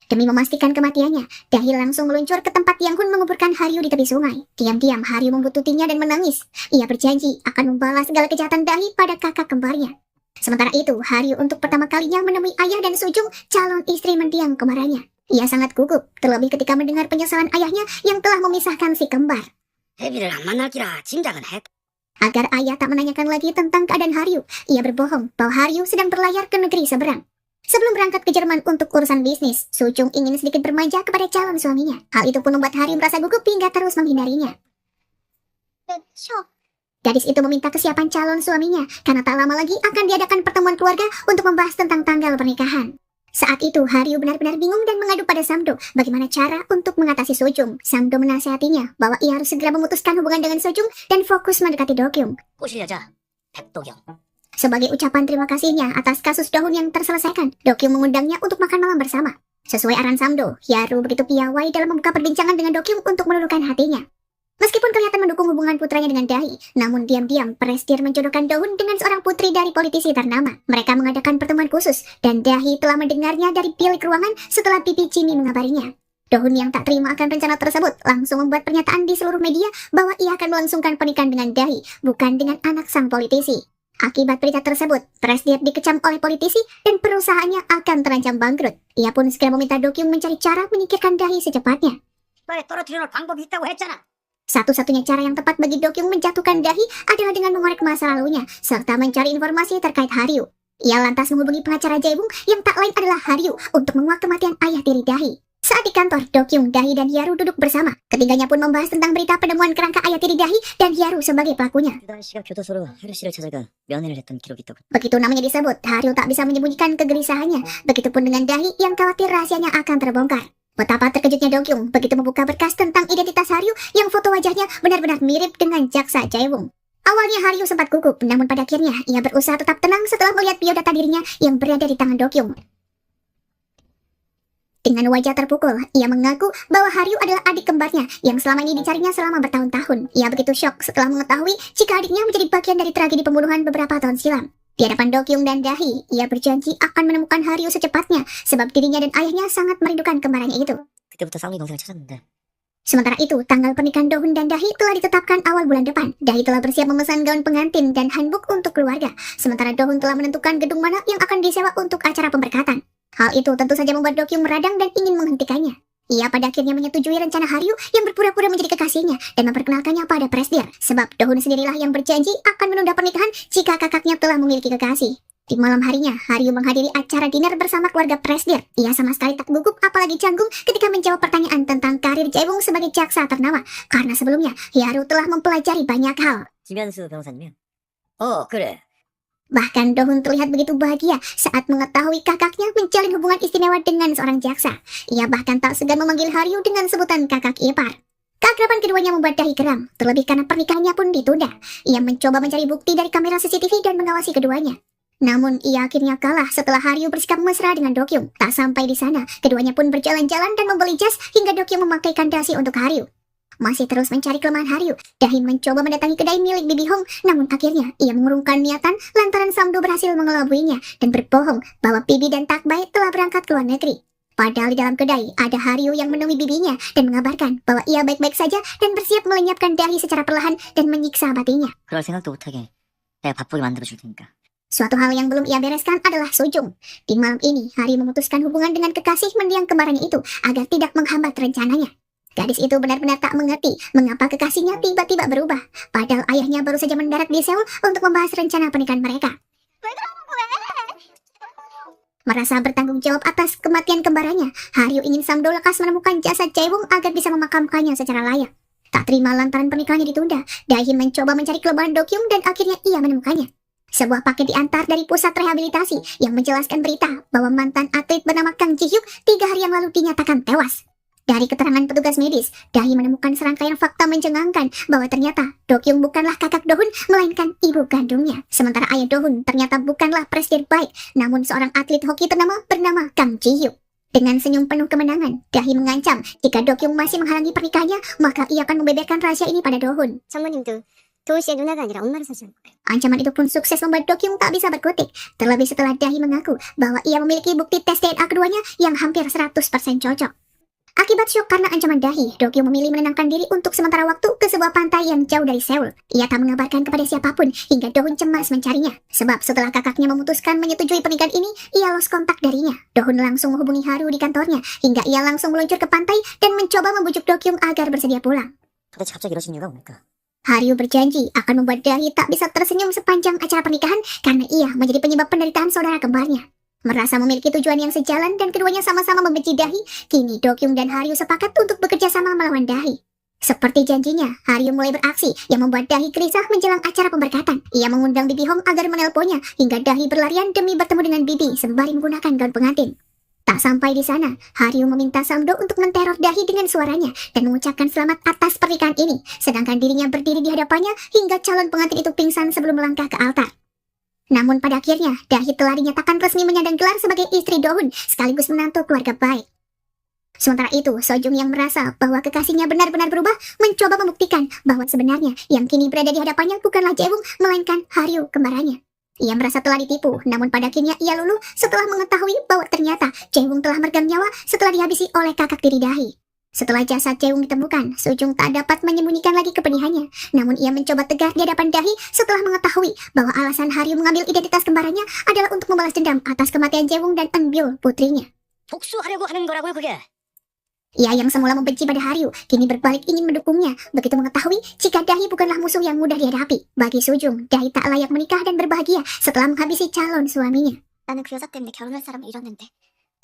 Demi memastikan kematiannya, Dahi langsung meluncur ke tempat Yang Hun menguburkan Haryu di tepi sungai. Diam-diam Haryu membututinya dan menangis. Ia berjanji akan membalas segala kejahatan Dahi pada kakak kembarnya. Sementara itu, Haryu untuk pertama kalinya menemui ayah dan Sujung, calon istri mendiang kembarannya. Ia sangat gugup, terlebih ketika mendengar penyesalan ayahnya yang telah memisahkan si kembar.
애비를 안 만날 기라 짐작은 했.
Agar ayah tak menanyakan lagi tentang keadaan Haryu, ia berbohong bahwa Haryu sedang berlayar ke negeri seberang. Sebelum berangkat ke Jerman untuk urusan bisnis, Sujung ingin sedikit bermanja kepada calon suaminya. Hal itu pun membuat Haryu merasa gugup hingga terus menghindarinya.
Shock.
Gadis itu meminta kesiapan calon suaminya karena tak lama lagi akan diadakan pertemuan keluarga untuk membahas tentang tanggal pernikahan. Saat itu Haryu benar-benar bingung dan mengadu pada Samdo bagaimana cara untuk mengatasi Sojung. Samdo menasihatinya bahwa ia harus segera memutuskan hubungan dengan Sojung dan fokus mendekati Dokyung.
꼬실 여자 백도경.
Sebagai ucapan terima kasihnya atas kasus Dohun yang terselesaikan, Dokyung mengundangnya untuk makan malam bersama. Sesuai arahan Samdo, Hyaru begitu piawai dalam membuka perbincangan dengan Dokyung untuk meluluhkan hatinya. Meskipun kelihatan mendukung hubungan putranya dengan Dahi, namun diam-diam Presdir menjodohkan Dohun dengan seorang putri dari politisi ternama. Mereka mengadakan pertemuan khusus, dan Dahi telah mendengarnya dari bilik ruangan setelah Pipi Chimi mengabarinya. Dohun yang tak terima akan rencana tersebut langsung membuat pernyataan di seluruh media bahwa ia akan melangsungkan pernikahan dengan Dahi, bukan dengan anak sang politisi. Akibat berita tersebut, Presdir dikecam oleh politisi dan perusahaannya akan terancam bangkrut. Ia pun segera meminta Dokyung mencari cara menyingkirkan Dahi secepatnya.
너의 떨어뜨려놓을 방법이 있다고 했잖아.
Satu-satunya cara yang tepat bagi Dokyung menjatuhkan Dahi adalah dengan mengorek masa lalunya, serta mencari informasi terkait Haryu. Ia lantas menghubungi pengacara Jaebung yang tak lain adalah Haryu untuk menguak kematian ayah tiri Dahi. Saat di kantor, Dokyung, Dahi, dan Hyaru duduk bersama. Ketiganya pun membahas tentang berita penemuan kerangka ayah tiri Dahi dan Hyaru sebagai pelakunya.
유단 씨가 교도소로 하루 씨를 찾아가 면회를 했던 기록이 있다고.
Begitu namanya disebut, Haryu tak bisa menyembunyikan kegelisahannya. Begitupun dengan Dahi yang khawatir rahasianya akan terbongkar. Betapa terkejutnya Dokyung begitu membuka berkas tentang identitas Haryu yang foto wajahnya benar-benar mirip dengan jaksa Jaewung. Awalnya Haryu sempat gugup, namun pada akhirnya ia berusaha tetap tenang setelah melihat biodata dirinya yang berada di tangan Dokyung. Dengan wajah terpukul, ia mengaku bahwa Haryu adalah adik kembarnya yang selama ini dicarinya selama bertahun-tahun. Ia begitu syok setelah mengetahui jika adiknya menjadi bagian dari tragedi pembunuhan beberapa tahun silam. Di hadapan Dokyung dan Dahi, ia berjanji akan menemukan Haryu secepatnya sebab dirinya dan ayahnya sangat merindukan kembarannya itu.
그때부터 쌍둥이 동생을 찾았는데
Sementara itu, tanggal pernikahan Dohun dan Dahi telah ditetapkan awal bulan depan. Dahi telah bersiap memesan gaun pengantin dan hanbok untuk keluarga. Sementara Dohun telah menentukan gedung mana yang akan disewa untuk acara pemberkatan. Hal itu tentu saja membuat Dokyung meradang dan ingin menghentikannya. Ia pada akhirnya menyetujui rencana Haryu yang berpura-pura menjadi kekasihnya dan memperkenalkannya pada Presdir. Sebab Dohun sendirilah yang berjanji akan menunda pernikahan jika kakaknya telah memiliki kekasih. Di malam harinya, Haryu menghadiri acara dinner bersama keluarga Presdir. Ia sama sekali tak gugup apalagi canggung ketika menjawab pertanyaan tentang karir Jaebung sebagai jaksa ternama. Karena sebelumnya, Hyaru telah mempelajari banyak hal.
김현수 변호사님이요? 그래.
Bahkan Dohun terlihat begitu bahagia saat mengetahui kakaknya menjalin hubungan istimewa dengan seorang jaksa. Ia bahkan tak segan memanggil Haryu dengan sebutan kakak ipar. Keakraban keduanya membuat Dahi geram, terlebih karena pernikahannya pun ditunda. Ia mencoba mencari bukti dari kamera CCTV dan mengawasi keduanya. Namun ia akhirnya kalah setelah Haryu bersikap mesra dengan Dokyung. Tak sampai di sana, keduanya pun berjalan-jalan dan membeli jas hingga Dokyung memakaikan dasi untuk Haryu. Masih terus mencari kelemahan Haryu, Dahi mencoba mendatangi kedai milik Bibi Hong, namun akhirnya ia mengurungkan niatan lantaran Samdo berhasil mengelabuinya dan berbohong bahwa Bibi dan Takbai telah berangkat ke luar negeri. Padahal di dalam kedai ada Haryu yang menemui bibinya dan mengabarkan bahwa ia baik-baik saja dan bersiap melenyapkan Dahi secara perlahan dan menyiksa batinnya.
그럴 생각도 못하게 내가 바쁘게 만들어줄 테니까.
Suatu hal yang belum ia bereskan adalah Sojung. Di malam ini, Haryu memutuskan hubungan dengan kekasih mendiang kembarannya itu agar tidak menghambat rencananya. Gadis itu benar-benar tak mengerti mengapa kekasihnya tiba-tiba berubah. Padahal ayahnya baru saja mendarat di Seoul untuk membahas rencana pernikahan mereka. Merasa bertanggung jawab atas kematian kembarannya, Haryu ingin Samdo lekas menemukan jasad Jaewung agar bisa memakamkannya secara layak. Tak terima lantaran pernikahannya ditunda, Dahi mencoba mencari kelemahan Dokyung dan akhirnya ia menemukannya. Sebuah paket diantar dari pusat rehabilitasi yang menjelaskan berita bahwa mantan atlet bernama Kang Ji-hyuk 3 hari yang lalu dinyatakan tewas. Dari keterangan petugas medis, Dahi menemukan serangkaian fakta mencengangkan bahwa ternyata Dokyung bukanlah kakak Dohun, melainkan ibu kandungnya. Sementara ayah Dohun ternyata bukanlah presiden baik, namun seorang atlet hoki ternama bernama Kang Ji-hyuk. Dengan senyum penuh kemenangan, Dahi mengancam jika Dokyung masih menghalangi pernikahannya, maka ia akan membeberkan rahasia ini pada Dohun.
장모님도 도우 씨의 누나가 아니라 엄마를 사주는 거예요.
Ancaman itu pun sukses membuat Dokyung tak bisa berkutik, terlebih setelah Dahi mengaku bahwa ia memiliki bukti tes DNA keduanya yang hampir 100% cocok. Akibat syok karena ancaman Dahi, Dokyung memilih menenangkan diri untuk sementara waktu ke sebuah pantai yang jauh dari Seoul. Ia tak mengabarkan kepada siapapun hingga Dohun cemas mencarinya. Sebab setelah kakaknya memutuskan menyetujui pernikahan ini, ia lost kontak darinya. Dohun langsung menghubungi Haru di kantornya, hingga ia langsung meluncur ke pantai dan mencoba membujuk Dokyung agar bersedia pulang.
도대체 갑자기 이러신 이유가 뭡니까?
Haryu berjanji akan membuat Dahi tak bisa tersenyum sepanjang acara pernikahan karena ia menjadi penyebab penderitaan saudara kembarnya. Merasa memiliki tujuan yang sejalan dan keduanya sama-sama membenci Dahi, kini Dokyung dan Haryu sepakat untuk bekerja sama melawan Dahi. Seperti janjinya, Haryu mulai beraksi yang membuat Dahi gelisah menjelang acara pemberkatan. Ia mengundang Bibi Hong agar menelponnya hingga Dahi berlarian demi bertemu dengan Bibi sembari menggunakan gaun pengantin. Tak sampai di sana, Haryu meminta Samdo untuk menteror Dahi dengan suaranya dan mengucapkan selamat atas pernikahan ini, sedangkan dirinya berdiri di hadapannya hingga calon pengantin itu pingsan sebelum melangkah ke altar. Namun pada akhirnya, Dahi telah dinyatakan resmi menyandang gelar sebagai istri Dohun sekaligus menantu keluarga baik. Sementara itu, Sojung yang merasa bahwa kekasihnya benar-benar berubah mencoba membuktikan bahwa sebenarnya yang kini berada di hadapannya bukanlah Jaewung, melainkan Haryu kembarannya. Ia merasa telah ditipu, namun pada akhirnya ia luluh setelah mengetahui bahwa ternyata Jaewung telah meregang nyawa setelah dihabisi oleh kakak tiri Dahi. Setelah jasad Jaewung ditemukan, Sojung tak dapat menyembunyikan lagi kepedihannya. Namun ia mencoba tegar di hadapan Dahi setelah mengetahui bahwa alasan Haryu mengambil identitas kembarannya adalah untuk membalas dendam atas kematian Jaewung dan Eunbyul, putrinya.
복수하려고 하는 거라고요, 그게?
Ia yang semula membenci pada Haryu, kini berbalik ingin mendukungnya. Begitu mengetahui jika Dahi bukanlah musuh yang mudah dihadapi. Bagi Sojung, Dahi tak layak menikah dan berbahagia setelah menghabisi calon suaminya.
나는 그 여자 때문에 결혼할 사람을 잃었는데.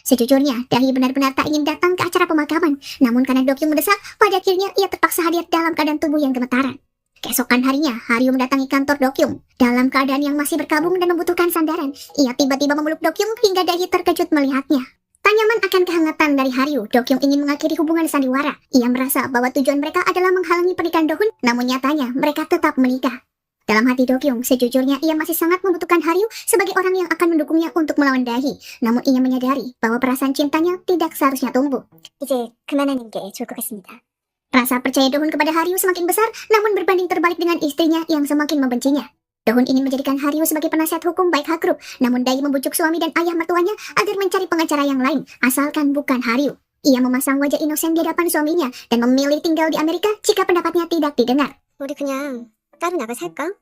Sejujurnya, Dahi benar-benar tak ingin datang ke acara pemakaman. Namun karena Dokyung mendesak, pada akhirnya ia terpaksa hadir dalam keadaan tubuh yang gemetaran. Keesokan harinya, Haryu mendatangi kantor Dokyung. Dalam keadaan yang masih berkabung dan membutuhkan sandaran, ia tiba-tiba memeluk Dokyung hingga Dahi terkejut melihatnya. Tak nyaman akan kehangatan dari Haryu, Dokyung ingin mengakhiri hubungan sandiwara. Ia merasa bahwa tujuan mereka adalah menghalangi pernikahan Dohun, namun nyatanya mereka tetap menikah. Dalam hati Dokyung, sejujurnya ia masih sangat membutuhkan Haryu sebagai orang yang akan mendukungnya untuk melawan Dahi. Namun ia menyadari bahwa perasaan cintanya tidak seharusnya tumbuh.
이제 그만하는 게 좋을 것 같습니다.
Rasa percaya Dohun kepada Haryu semakin besar, namun berbanding terbalik dengan istrinya yang semakin membencinya. Dohun ingin menjadikan Haryu sebagai penasihat hukum baik hak grup, namun Dahi membujuk suami dan ayah mertuanya agar mencari pengacara yang lain, asalkan bukan Haryu. Ia memasang wajah inosen di hadapan suaminya dan memilih tinggal di Amerika jika pendapatnya tidak didengar.
우리 그냥 따로 나가 살까?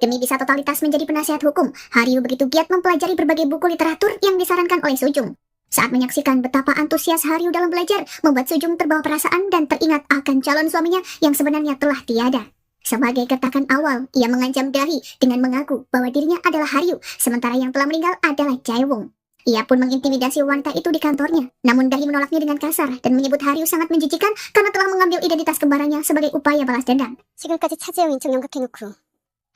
Demi bisa totalitas menjadi penasihat hukum, Haryu begitu giat mempelajari berbagai buku literatur yang disarankan oleh Sojung. Saat menyaksikan betapa antusias Haryu dalam belajar, membuat Sojung terbawa perasaan dan teringat akan calon suaminya yang sebenarnya telah tiada. Sebagai gertakan awal, ia mengancam Dahi dengan mengaku bahwa dirinya adalah Haryu, sementara yang telah meninggal adalah Jaewung. Ia pun mengintimidasi wanita itu di kantornya, namun Dahi menolaknya dengan kasar dan menyebut Haryu sangat menjijikan karena telah mengambil identitas kembarannya sebagai upaya balas dendam.
지금까지 차재영 인척 연극해놓고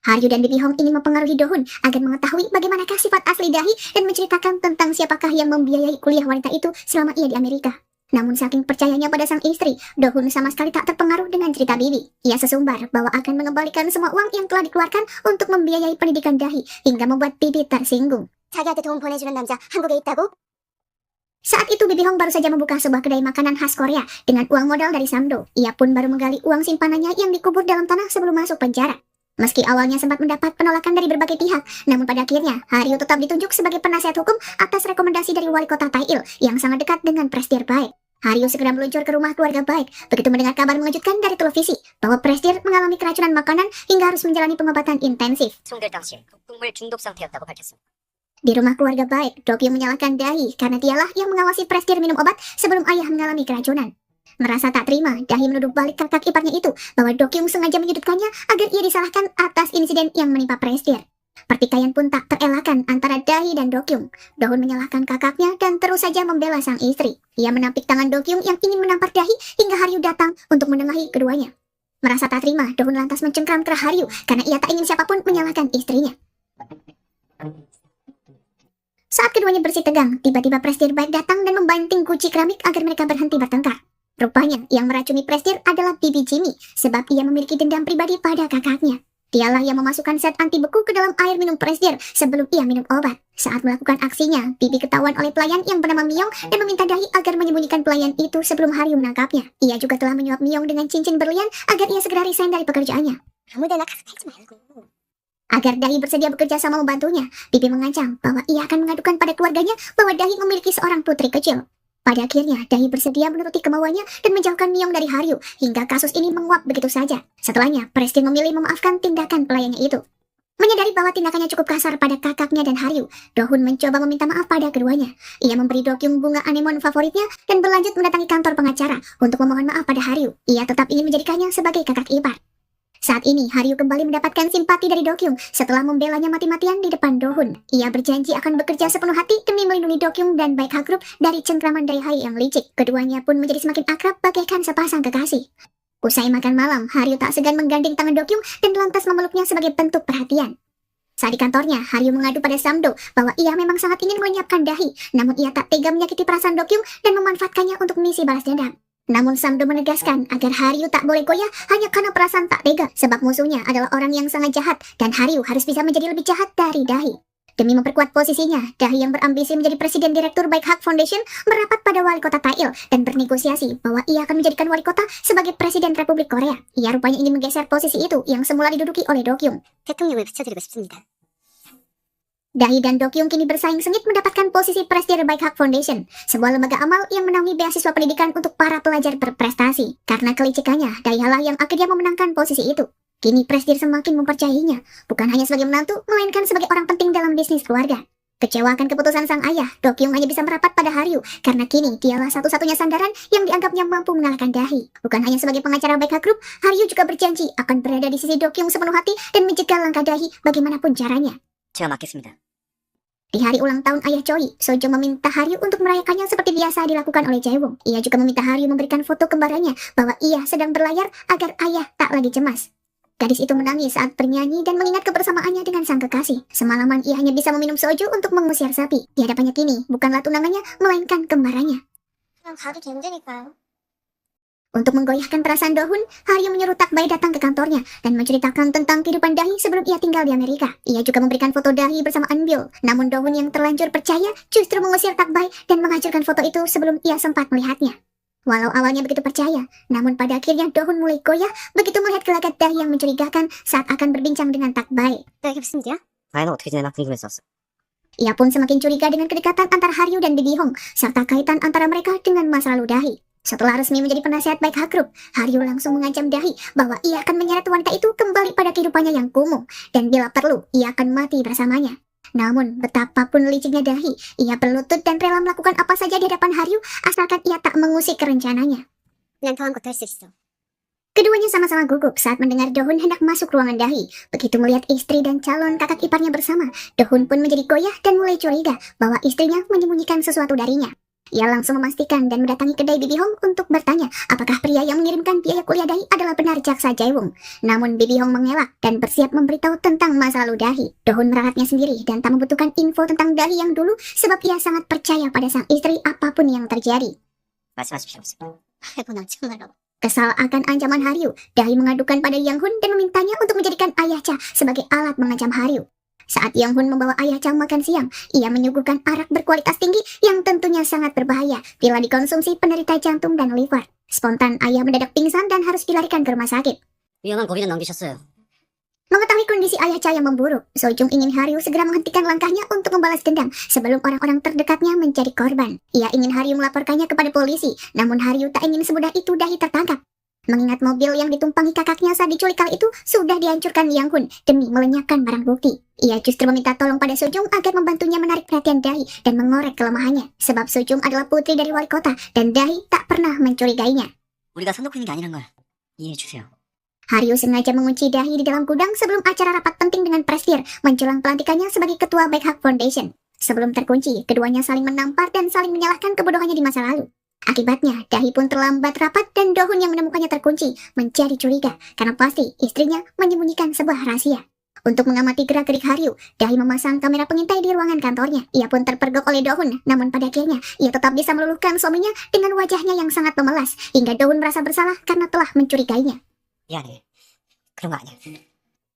Haryu dan Bibi Hong ingin mempengaruhi Dohun agar mengetahui bagaimanakah sifat asli Dahi dan menceritakan tentang siapakah yang membiayai kuliah wanita itu selama ia di Amerika. Namun saking percayanya pada sang istri, Dohun sama sekali tak terpengaruh dengan cerita Bibi. Ia sesumbar bahwa akan mengembalikan semua uang yang telah dikeluarkan untuk membiayai pendidikan Dahi hingga membuat Bibi tersinggung.
자기한테 돈 보내주는 남자 한국에 있다고?
Saat itu Bibi Hong baru saja membuka sebuah kedai makanan khas Korea dengan uang modal dari Samdo. Ia pun baru menggali uang simpanannya yang dikubur dalam tanah sebelum masuk penjara. Meski awalnya sempat mendapat penolakan dari berbagai pihak, namun pada akhirnya Haryu tetap ditunjuk sebagai penasihat hukum atas rekomendasi dari wali kota Tail yang sangat dekat dengan Presdir Baek. Haryu segera meluncur ke rumah keluarga Baek begitu mendengar kabar mengejutkan dari televisi bahwa Presdir mengalami keracunan makanan hingga harus menjalani pengobatan intensif.
송별 당시 국물 중독 상태였다고 밝혔습니다.
Di rumah keluarga Baek, Dokyung menyalahkan Dahi karena dialah yang mengawasi Presdir minum obat sebelum ayah mengalami keracunan. Merasa tak terima, Dahi menuduh balik kakak iparnya itu bahwa Dokyung sengaja menyudutkannya agar ia disalahkan atas insiden yang menimpa Presdir. Pertikaian pun tak terelakkan antara Dahi dan Dokyung. Dohun menyalahkan kakaknya dan terus saja membela sang istri. Ia menampik tangan Dokyung yang ingin menampar Dahi hingga Haryu datang untuk menengahi keduanya. Merasa tak terima, Dohun lantas mencengkram ke Haryu karena ia tak ingin siapapun menyalahkan istrinya. Saat keduanya bersih tegang, tiba-tiba Presdir Baek datang dan membanting guci keramik agar mereka berhenti bertengkar. Rupanya, yang meracuni Presdir adalah Bibi Jimmy, sebab ia memiliki dendam pribadi pada kakaknya. Dialah yang memasukkan zat anti beku ke dalam air minum Presdir sebelum ia minum obat. Saat melakukan aksinya, Bibi ketahuan oleh pelayan yang bernama Myong dan meminta Dahi agar menyembunyikan pelayan itu sebelum Haryu menangkapnya. Ia juga telah menyuap Myong dengan cincin berlian agar ia segera resign dari pekerjaannya.
아무데나 가서 팔지 말고.
Agar Dahi bersedia bekerja sama membantunya, Bibi mengancam bahwa ia akan mengadukan pada keluarganya bahwa Dahi memiliki seorang putri kecil. Pada akhirnya, Dahi bersedia menuruti kemauannya dan menjauhkan Myung dari Haryu hingga kasus ini menguap begitu saja. Setelahnya, Prestige memilih memaafkan tindakan pelayannya itu. Menyadari bahwa tindakannya cukup kasar pada kakaknya dan Haryu, Do-hun mencoba meminta maaf pada keduanya. Ia memberi Do-kyung bunga anemon favoritnya dan berlanjut mendatangi kantor pengacara untuk memohon maaf pada Haryu. Ia tetap ingin menjadikannya sebagai kakak ipar. Saat ini, Haryu kembali mendapatkan simpati dari Do-kyung setelah membelanya mati-matian di depan Do-hun. Ia berjanji akan bekerja sepenuh hati demi melindungi Do-kyung dan Baek Ha-group dari cengkraman dari Hai yang licik. Keduanya pun menjadi semakin akrab bagaikan sepasang kekasih. Usai makan malam, Haryu tak segan menggandeng tangan Do-kyung dan lantas memeluknya sebagai bentuk perhatian. Saat di kantornya, Haryu mengadu pada Samdo bahwa ia memang sangat ingin melenyapkan Dahi, namun ia tak tega menyakiti perasaan Do-kyung dan memanfaatkannya untuk misi balas dendam. Namun Samdo menegaskan agar Haryu tak boleh goyah hanya karena perasaan tak tega, sebab musuhnya adalah orang yang sangat jahat dan Haryu harus bisa menjadi lebih jahat dari Dahi. Demi memperkuat posisinya, Dahi yang berambisi menjadi presiden direktur Baek Ha Foundation merapat pada wali kota Tail dan bernegosiasi bahwa ia akan menjadikan wali kota sebagai presiden Republik Korea. Ia rupanya ingin menggeser posisi itu yang semula diduduki oleh Do-kyung.
대통령을 붙여드리고 싶습니다.
Dahi dan Do-kyung kini bersaing sengit mendapatkan posisi Prestige Baek Ha Foundation, sebuah lembaga amal yang menaungi beasiswa pendidikan untuk para pelajar berprestasi. Karena kelicikannya, Dahi lah yang akhirnya memenangkan posisi itu. Kini Prestige semakin mempercayainya, bukan hanya sebagai menantu, melainkan sebagai orang penting dalam bisnis keluarga. Kecewa akan keputusan sang ayah, Do-kyung hanya bisa merapat pada Haryu, karena kini dialah satu-satunya sandaran yang dianggapnya mampu mengalahkan Dahi. Bukan hanya sebagai pengacara Baek Ha Group, Haryu juga berjanji akan berada di sisi Do-kyung sepenuh hati dan mencegah langkah Dahi bagaimanapun caranya.
제가 맡겠습니다.
Di hari ulang tahun ayah Choi, Sojong meminta Haryu untuk merayakannya seperti biasa dilakukan oleh Jaewong. Ia juga meminta Haryu memberikan foto kembarannya bahwa ia sedang berlayar agar ayah tak lagi cemas. Gadis itu menangis saat bernyanyi dan mengingat kebersamaannya dengan sang kekasih. Semalaman ia hanya bisa meminum soju untuk mengusir sapi. Di hadapannya kini bukanlah tunangannya, melainkan kembarannya.
그냥 가도 된다니까요.
Untuk menggoyahkan perasaan Do-hun, Haryu menyuruh Tak Bae datang ke kantornya dan menceritakan tentang kehidupan Dahi sebelum ia tinggal di Amerika. Ia juga memberikan foto Dahi bersama Eun-bil. Namun Do-hun yang terlanjur percaya justru mengusir Tak Bae dan menghancurkan foto itu sebelum ia sempat melihatnya. Walau awalnya begitu percaya, namun pada akhirnya Do-hun mulai goyah begitu melihat gelagat Dahi yang mencurigakan saat akan berbincang dengan Tak Bae.
네, 이게 무슨 일이야?
나이는 어떻게 지내나 궁금했었어.
Ia pun semakin curiga dengan kedekatan antara Haryu dan Bibi Hong, serta kaitan antara mereka dengan masa lalu Dahi. Setelah resmi menjadi penasihat Baek Ha Group, Haryu langsung mengancam Dahi bahwa ia akan menyeret wanita itu kembali pada kehidupannya yang kumuh, dan bila perlu, ia akan mati bersamanya. Namun, betapapun liciknya Dahi, ia berlutut dan rela melakukan apa saja di hadapan Haryu, asalkan ia tak mengusik rencananya.
그냥 더한 것도 할 수 있어.
Keduanya sama-sama gugup saat mendengar Do-hun hendak masuk ruangan Dahi. Begitu melihat istri dan calon kakak iparnya bersama, Do-hun pun menjadi goyah dan mulai curiga bahwa istrinya menyembunyikan sesuatu darinya. Ia langsung memastikan dan mendatangi kedai Bibi Hong untuk bertanya apakah pria yang mengirimkan biaya kuliah Dahi adalah benar jaksa Jaewong. Namun Bibi Hong mengelak dan bersiap memberitahu tentang masa lalu Dahi. Do-hun meraratnya sendiri dan tak membutuhkan info tentang Dahi yang dulu sebab ia sangat percaya pada sang istri apapun yang terjadi.
말씀하십시오.
해보나 정말로.
Kesal akan ancaman Haryu, Dahi mengadukan pada Yang Hun dan memintanya untuk menjadikan ayah Cha sebagai alat mengancam Haryu. Saat Yang Hun membawa ayah Cha makan siang, ia menyuguhkan arak berkualitas tinggi yang tentunya sangat berbahaya bila dikonsumsi penderita jantung dan liver. Spontan ayah mendadak pingsan dan harus dilarikan ke rumah sakit.
위험한 고비는 넘기셨어요.
Mengetahui kondisi ayah Cha yang memburuk, Sojong ingin Haryu segera menghentikan langkahnya untuk membalas dendam sebelum orang-orang terdekatnya menjadi korban. Ia ingin Haryu melaporkannya kepada polisi, namun Haryu tak ingin semudah itu Dahi tertangkap. Mengingat mobil yang ditumpangi kakaknya saat diculik kali itu sudah dihancurkan Yang Hun demi melenyapkan barang bukti. Ia justru meminta tolong pada Sojong agar membantunya menarik perhatian Dahi dan mengorek kelemahannya. Sebab Sojong adalah putri dari wali kota dan Dahi tak pernah mencurigainya.
우리가 손 놓고 있는 게 아니란 걸 이해해주세요.
Haryu sengaja mengunci Dahi di dalam gudang sebelum acara rapat penting dengan Prestige menjelang pelantikannya sebagai ketua Baek Ha Foundation. Sebelum terkunci, keduanya saling menampar dan saling menyalahkan kebodohannya di masa lalu. Akibatnya, Dahi pun terlambat rapat dan Do-hun yang menemukannya terkunci menjadi curiga karena pasti istrinya menyembunyikan sebuah rahasia. Untuk mengamati gerak-gerik Haryu, Dahi memasang kamera pengintai di ruangan kantornya. Ia pun terpergok oleh Do-hun, namun pada akhirnya ia tetap bisa meluluhkan suaminya dengan wajahnya yang sangat memelas hingga Do-hun merasa bersalah karena telah mencurigainya.
미안해. 그런 거 아니야.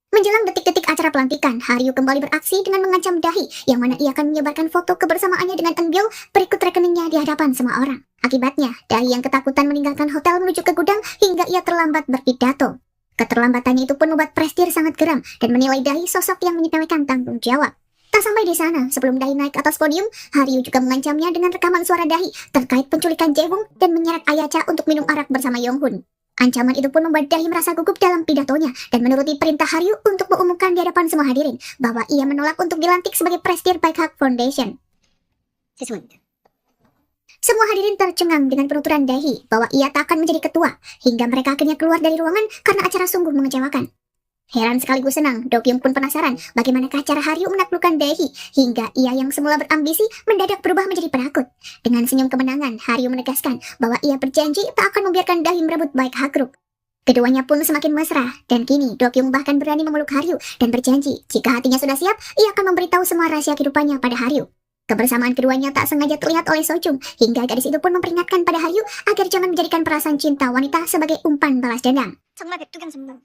Menjelang detik-detik acara pelantikan, Haryu kembali beraksi dengan mengancam Dahi, yang mana ia akan menyebarkan foto kebersamaannya dengan Eun-bil berikut rekeningnya di hadapan semua orang. Akibatnya, Dahi yang ketakutan meninggalkan hotel menuju ke gudang hingga ia terlambat berpidato. Keterlambatannya itu pun membuat Prestir sangat geram dan menilai Dahi sosok yang menyepelekan tanggung jawab. Tak sampai di sana, sebelum Dahi naik ke atas podium, Haryu juga mengancamnya dengan rekaman suara Dahi terkait penculikan Jaewon dan menyeret Ayacha untuk minum arak bersama Yonghun. Ancaman itu pun membuat Dahi merasa gugup dalam pidatonya dan menuruti perintah Haryu untuk mengumumkan di hadapan semua hadirin bahwa ia menolak untuk dilantik sebagai Prestir Bike Foundation.
죄송합니다.
Semua hadirin tercengang dengan penuturan Dahi bahwa ia tak akan menjadi ketua, hingga mereka akhirnya keluar dari ruangan karena acara sungguh mengecewakan. Heran sekaligus senang, Dokyung pun penasaran bagaimanakah cara Haryu menaklukkan Dahi, hingga ia yang semula berambisi mendadak berubah menjadi penakut. Dengan senyum kemenangan, Haryu menegaskan bahwa ia berjanji tak akan membiarkan Dahi merebut Bike Group. Keduanya pun semakin mesra, dan kini Dokyung bahkan berani memeluk Haryu dan berjanji jika hatinya sudah siap, ia akan memberitahu semua rahasia kehidupannya pada Haryu. Kebersamaan keduanya tak sengaja terlihat oleh Sojung, hingga gadis itu pun memperingatkan pada Haryu agar jangan menjadikan perasaan cinta wanita sebagai umpan balas dendam.
정말 백두경 정말.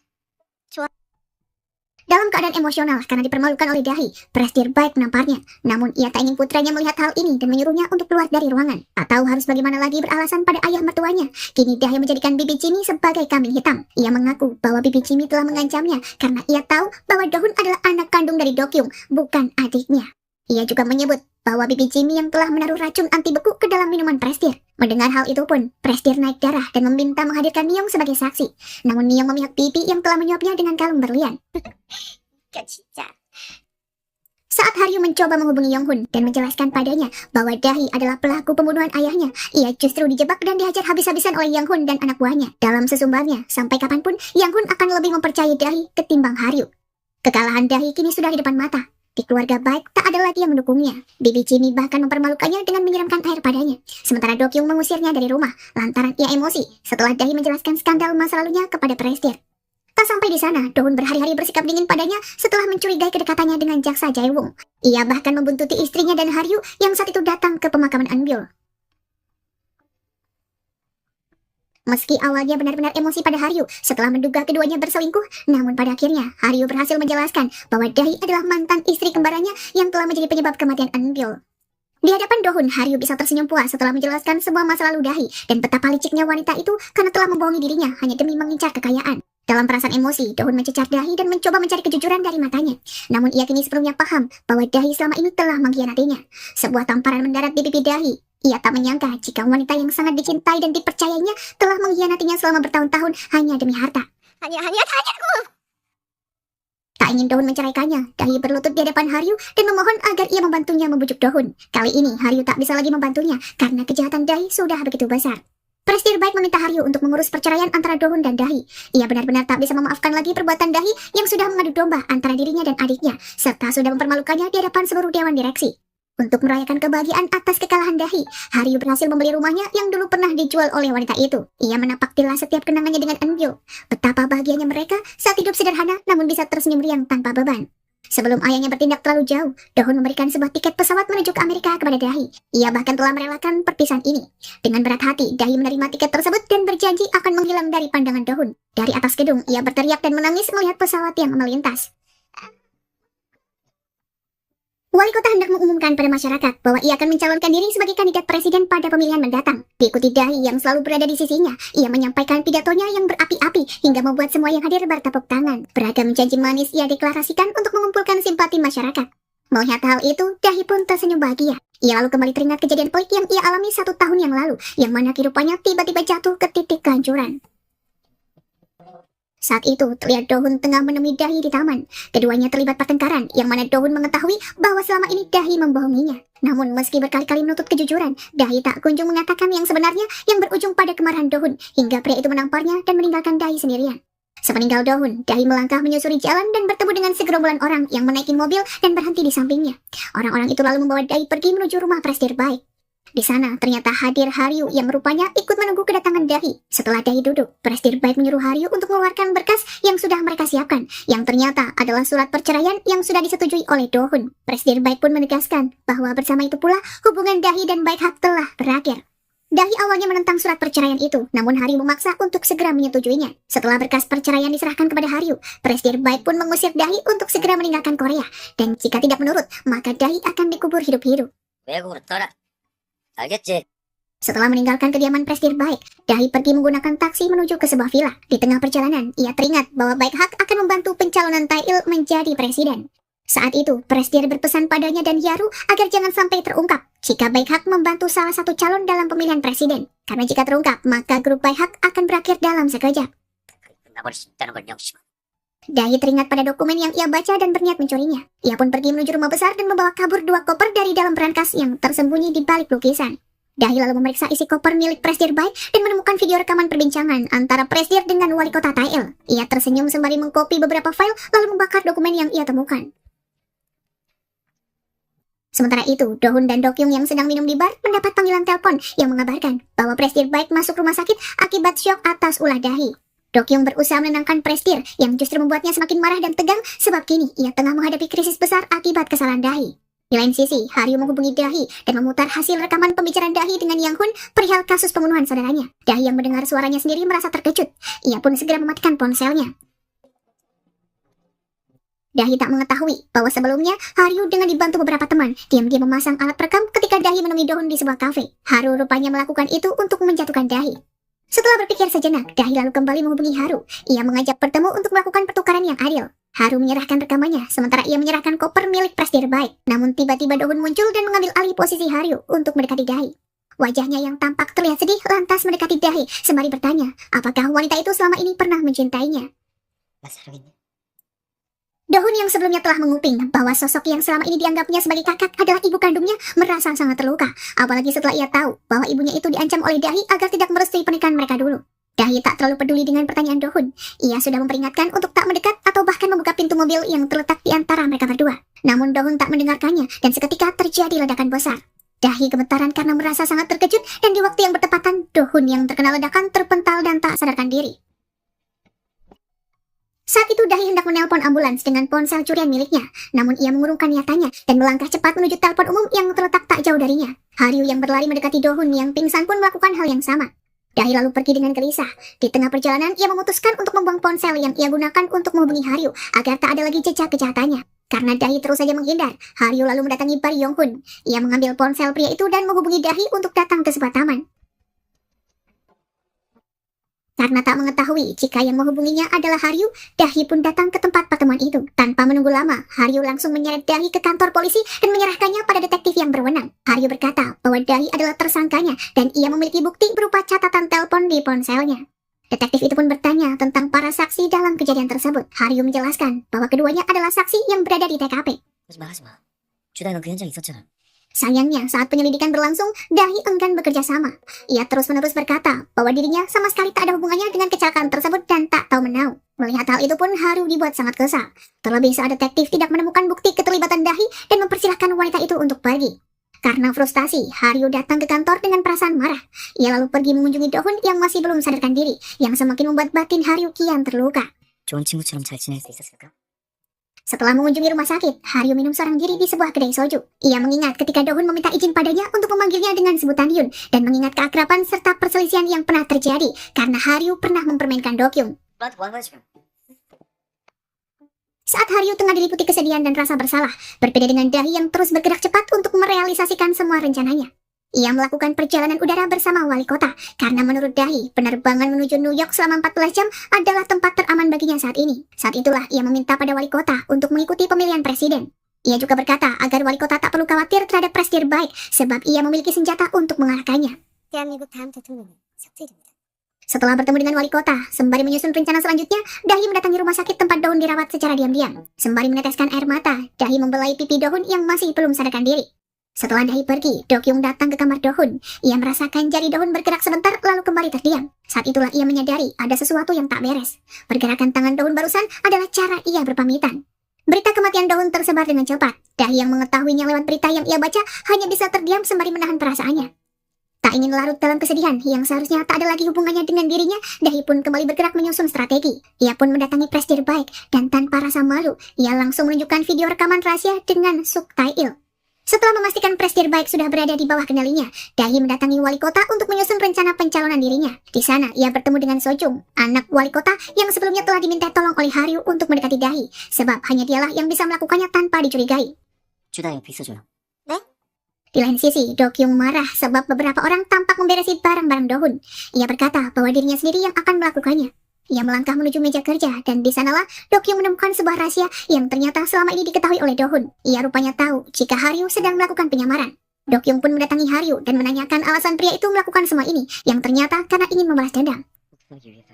Dalam keadaan emosional karena dipermalukan oleh Dahi, Prestir Bike menamparnya. Namun ia tak ingin putranya melihat hal ini dan menyuruhnya untuk keluar dari ruangan. Tak tahu harus bagaimana lagi beralasan pada ayah mertuanya. Kini Dahi menjadikan Bibi Jimmy sebagai kambing hitam. Ia mengaku bahwa Bibi Jimmy telah mengancamnya karena ia tahu bahwa Dohun adalah anak kandung dari Dokyung, bukan adiknya. Ia juga menyebut bahwa Bibi Jimmy yang telah menaruh racun anti beku ke dalam minuman Prestir. Mendengar hal itu pun, Prestir naik darah dan meminta menghadirkan Niong sebagai saksi. Namun Niong memihak Bibi yang telah menyuapnya dengan kalung berlian.
진짜.
Saat Haryu mencoba menghubungi Yonghun dan menjelaskan padanya bahwa Dahi adalah pelaku pembunuhan ayahnya, ia justru dijebak dan dihajar habis-habisan oleh Yonghun dan anak buahnya. Dalam sesumbarnya, sampai kapanpun Yonghun akan lebih mempercayai Dahi ketimbang Haryu. Kekalahan Dahi kini sudah di depan mata. Di keluarga Baik tak ada lagi yang mendukungnya. Bibi Jimmy bahkan mempermalukannya dengan menyiramkan air padanya. Sementara Dokyung mengusirnya dari rumah lantaran ia emosi setelah Dahi menjelaskan skandal masa lalunya kepada Prestir. Tak sampai di sana, Dohun berhari-hari bersikap dingin padanya setelah mencurigai kedekatannya dengan jaksa Jaewon. Ia bahkan membuntuti istrinya dan Haryu yang saat itu datang ke pemakaman Anbyul. Meski awalnya benar-benar emosi pada Haryu setelah menduga keduanya berselingkuh, namun pada akhirnya Haryu berhasil menjelaskan bahwa Dahi adalah mantan istri kembarannya yang telah menjadi penyebab kematian Anbyul. Di hadapan Dohun, Haryu bisa tersenyum puas setelah menjelaskan semua masa lalu Dahi dan betapa liciknya wanita itu karena telah membohongi dirinya hanya demi mengincar kekayaan. Dalam perasaan emosi, Dohun mencecar Dahi dan mencoba mencari kejujuran dari matanya. Namun ia kini sepenuhnya paham bahwa Dahi selama ini telah mengkhianatinya. Sebuah tamparan mendarat di pipi Dahi. Ia tak menyangka jika wanita yang sangat dicintai dan dipercayainya telah mengkhianatinya selama bertahun-tahun hanya demi harta.
아니야.
Tak ingin Dohun menceraikannya, Dahi berlutut di hadapan Haryu dan memohon agar ia membantunya membujuk Dohun. Kali ini Haryu tak bisa lagi membantunya karena kejahatan Dahi sudah begitu besar. Prestir Baik meminta Haryu untuk mengurus perceraian antara Dohun dan Dahi. Ia benar-benar tak bisa memaafkan lagi perbuatan Dahi yang sudah mengadu domba antara dirinya dan adiknya, serta sudah mempermalukannya di hadapan seluruh dewan direksi. Untuk merayakan kebahagiaan atas kekalahan Dahi, Haryu berhasil membeli rumahnya yang dulu pernah dijual oleh wanita itu. Ia menapaktilah setiap kenangannya dengan Anbyul. Betapa bahagianya mereka saat hidup sederhana namun bisa tersenyum riang tanpa beban. Sebelum ayahnya bertindak terlalu jauh, Dohun memberikan sebuah tiket pesawat menuju ke Amerika kepada Dahi. Ia bahkan telah merelakan perpisahan ini. Dengan berat hati, Dahi menerima tiket tersebut dan berjanji akan menghilang dari pandangan Dohun. Dari atas gedung, ia berteriak dan menangis melihat pesawat yang melintas. Wali kota hendak mengumumkan pada masyarakat bahwa ia akan mencalonkan diri sebagai kandidat presiden pada pemilihan mendatang. Diikuti Dahi yang selalu berada di sisinya, ia menyampaikan pidatonya yang berapi-api hingga membuat semua yang hadir bertepuk tangan. Beragam janji manis ia deklarasikan untuk mengumpulkan simpati masyarakat. Melihat hal itu, Dahi pun tersenyum bahagia. Ia lalu kembali teringat kejadian pelik yang ia alami 1 tahun yang lalu, yang mana kehidupannya tiba-tiba jatuh ke titik kehancuran. Saat itu, terlihat Dohun tengah menemui Dahi di taman. Keduanya terlibat pertengkaran, yang mana Dohun mengetahui bahwa selama ini Dahi membohonginya. Namun meski berkali-kali menuntut kejujuran, Dahi tak kunjung mengatakan yang sebenarnya yang berujung pada kemarahan Dohun, hingga pria itu menamparnya dan meninggalkan Dahi sendirian. Sepeninggal Dohun, Dahi melangkah menyusuri jalan dan bertemu dengan segerombolan orang yang menaiki mobil dan berhenti di sampingnya. Orang-orang itu lalu membawa Dahi pergi menuju rumah Prestir Baik. Di sana ternyata hadir Haryu yang rupanya ikut menunggu kedatangan Dahi. Setelah Dahi duduk, Prestir Baik menyuruh Haryu untuk mengeluarkan berkas yang sudah mereka siapkan, yang ternyata adalah surat perceraian yang sudah disetujui oleh Dohun. Prestir Baik pun menegaskan bahwa bersama itu pula hubungan Dahi dan Baik Hak telah berakhir. Dahi awalnya menentang surat perceraian itu, namun Haryu memaksa untuk segera menyetujuinya. Setelah berkas perceraian diserahkan kepada Haryu, Prestir Baik pun mengusir Dahi untuk segera meninggalkan Korea. Dan jika tidak menurut, maka Dahi akan dikubur hidup-hidup.
외국으로 떠나. 알겠지?
Setelah meninggalkan kediaman Presdir Baik, Dahi pergi menggunakan taksi menuju ke sebuah villa. Di tengah perjalanan, ia teringat bahwa Baik Hak akan membantu pencalonan Tail menjadi presiden. Saat itu, Presdir berpesan padanya dan Hyaru agar jangan sampai terungkap jika Baik Hak membantu salah satu calon dalam pemilihan presiden. Karena jika terungkap, maka grup Baik Hak akan berakhir dalam sekejap.
나버릴 수 있다는 걸 명심하.
Dahi teringat pada dokumen yang ia baca dan berniat mencurinya. Ia pun pergi menuju rumah besar dan membawa kabur 2 koper dari dalam berangkas yang tersembunyi di balik lukisan. Dahi lalu memeriksa isi koper milik Presdir Baik dan menemukan video rekaman perbincangan antara Presdir dengan wali kota Tail. Ia tersenyum sembari mengkopi beberapa file lalu membakar dokumen yang ia temukan. Sementara itu, Dohun dan Dokyung yang sedang minum di bar mendapat panggilan telepon yang mengabarkan bahwa Presdir Baik masuk rumah sakit akibat syok atas ulah Dahi. Dokyung berusaha menenangkan Presdir yang justru membuatnya semakin marah dan tegang sebab kini ia tengah menghadapi krisis besar akibat kesalahan Dahi. Di lain sisi, Haryu menghubungi Dahi dan memutar hasil rekaman pembicaraan Dahi dengan Yang Hun perihal kasus pembunuhan saudaranya. Dahi yang mendengar suaranya sendiri merasa terkejut. Ia pun segera mematikan ponselnya. Dahi tak mengetahui bahwa sebelumnya Haryu dengan dibantu beberapa teman diam-diam memasang alat perekam ketika Dahi menemui Dohun di sebuah kafe. Haru rupanya melakukan itu untuk menjatuhkan Dahi. Setelah berpikir sejenak, Dahi lalu kembali menghubungi Haru. Ia mengajak bertemu untuk melakukan pertukaran yang adil. Haru menyerahkan rekamannya, sementara ia menyerahkan koper milik Presdir Baik. Namun tiba-tiba Dohun muncul dan mengambil alih posisi Haryu untuk mendekati Dahi. Wajahnya yang tampak terlihat sedih lantas mendekati Dahi sembari bertanya, apakah wanita itu selama ini pernah mencintainya.
나 사랑했니?
Dohun yang sebelumnya telah menguping bahwa sosok yang selama ini dianggapnya sebagai kakak adalah ibu kandungnya merasa sangat terluka. Apalagi setelah ia tahu bahwa ibunya itu diancam oleh Dahi agar tidak merestui pernikahan mereka dulu. Dahi tak terlalu peduli dengan pertanyaan Dohun. Ia sudah memperingatkan untuk tak mendekat atau bahkan membuka pintu mobil yang terletak di antara mereka berdua. Namun Dohun tak mendengarkannya dan seketika terjadi ledakan besar. Dahi gemetaran karena merasa sangat terkejut dan di waktu yang bertepatan Dohun yang terkena ledakan terpental dan tak sadarkan diri. Saat itu Dahi hendak menelpon ambulans dengan ponsel curian miliknya, namun ia mengurungkan niatannya dan melangkah cepat menuju telepon umum yang terletak tak jauh darinya. Haryu yang berlari mendekati Dohun yang pingsan pun melakukan hal yang sama. Dahi lalu pergi dengan gelisah. Di tengah perjalanan ia memutuskan untuk membuang ponsel yang ia gunakan untuk menghubungi Haryu agar tak ada lagi jejak kejahatannya. Karena Dahi terus saja menghindar, Haryu lalu mendatangi bar Yonghun. Ia mengambil ponsel pria itu dan menghubungi Dahi untuk datang ke sebuah taman. Karena tak mengetahui jika yang menghubunginya adalah Haryu, Dahi pun datang ke tempat pertemuan itu. Tanpa menunggu lama, Haryu langsung menyeret Dahi ke kantor polisi dan menyerahkannya pada detektif yang berwenang. Haryu berkata bahwa Dahi adalah tersangkanya dan ia memiliki bukti berupa catatan telepon di ponselnya. Detektif itu pun bertanya tentang para saksi dalam kejadian tersebut. Haryu menjelaskan bahwa keduanya adalah saksi yang berada di TKP.
하지 마. 주다이가 그 현장에 있었잖아.
Sayangnya, saat penyelidikan berlangsung, Dahi enggan bekerja sama. Ia terus-menerus berkata bahwa dirinya sama sekali tak ada hubungannya dengan kecelakaan tersebut dan tak tahu menau. Melihat hal itu pun Haru dibuat sangat kesal. Terlebih saat detektif tidak menemukan bukti keterlibatan Dahi dan mempersilahkan wanita itu untuk pergi. Karena frustasi, Haryu datang ke kantor dengan perasaan marah. Ia lalu pergi mengunjungi Dohun yang masih belum sadarkan diri, yang semakin membuat batin Haryu kian terluka.
좋은 친구처럼 잘 지낼 수 있었을까?
Setelah mengunjungi rumah sakit, Haryu minum seorang diri di sebuah kedai soju. Ia mengingat ketika Dohun meminta izin padanya untuk memanggilnya dengan sebutan Yun, dan mengingat keakraban serta perselisihan yang pernah terjadi, karena Haryu pernah mempermainkan Dokyung.
너한테 뭐 하는 거야 지금?
Saat Haryu tengah diliputi kesedihan dan rasa bersalah, berbeda dengan Dahi yang terus bergerak cepat untuk merealisasikan semua rencananya. Ia melakukan perjalanan udara bersama wali kota, karena menurut Dahi, penerbangan menuju New York selama 14 jam adalah tempat teraman baginya saat ini. Saat itulah ia meminta pada wali kota untuk mengikuti pemilihan presiden. Ia juga berkata agar wali kota tak perlu khawatir terhadap Presdir Baik, sebab ia memiliki senjata untuk mengalahkannya.
대한민국 다음 대통령은 삭제됩니다.
Setelah bertemu dengan wali kota, sembari menyusun rencana selanjutnya, Dahi mendatangi rumah sakit tempat Dohun dirawat secara diam-diam. Sembari meneteskan air mata, Dahi membelai pipi Dohun yang masih belum sadarkan diri. Setelah Dahi pergi, Dokyung datang ke kamar Dohun. Ia merasakan jari Dohun bergerak sebentar lalu kembali terdiam. Saat itulah ia menyadari ada sesuatu yang tak beres. Pergerakan tangan Dohun barusan adalah cara ia berpamitan. Berita kematian Dohun tersebar dengan cepat. Dahi yang mengetahuinya lewat berita yang ia baca hanya bisa terdiam sembari menahan perasaannya. Tak ingin larut dalam kesedihan yang seharusnya tak ada lagi hubungannya dengan dirinya, Dahi pun kembali bergerak menyusun strategi. Ia pun mendatangi Presdir Baik dan tanpa rasa malu, ia langsung menunjukkan video rekaman rahasia dengan Suk Tae-il. Setelah memastikan Presdir Baik sudah berada di bawah kendalinya, Dahi mendatangi wali kota untuk menyusun rencana pencalonan dirinya. Di sana, ia bertemu dengan Sojung, anak wali kota yang sebelumnya telah diminta tolong oleh Haryu untuk mendekati Dahi, sebab hanya dialah yang bisa melakukannya tanpa dicurigai.
주다이 옆에 있어줘요.
Di lain sisi, Do-kyung marah sebab beberapa orang tampak memberesi barang-barang Do-hun. Ia berkata bahwa dirinya sendiri yang akan melakukannya. Ia melangkah menuju meja kerja, dan di sanalah Do-kyung menemukan sebuah rahasia yang ternyata selama ini diketahui oleh Do-hun. Ia rupanya tahu jika Haryu sedang melakukan penyamaran. Do-kyung pun mendatangi Haryu dan menanyakan alasan pria itu melakukan semua ini, yang ternyata karena ingin membalas dendam.
복수하기 위해서.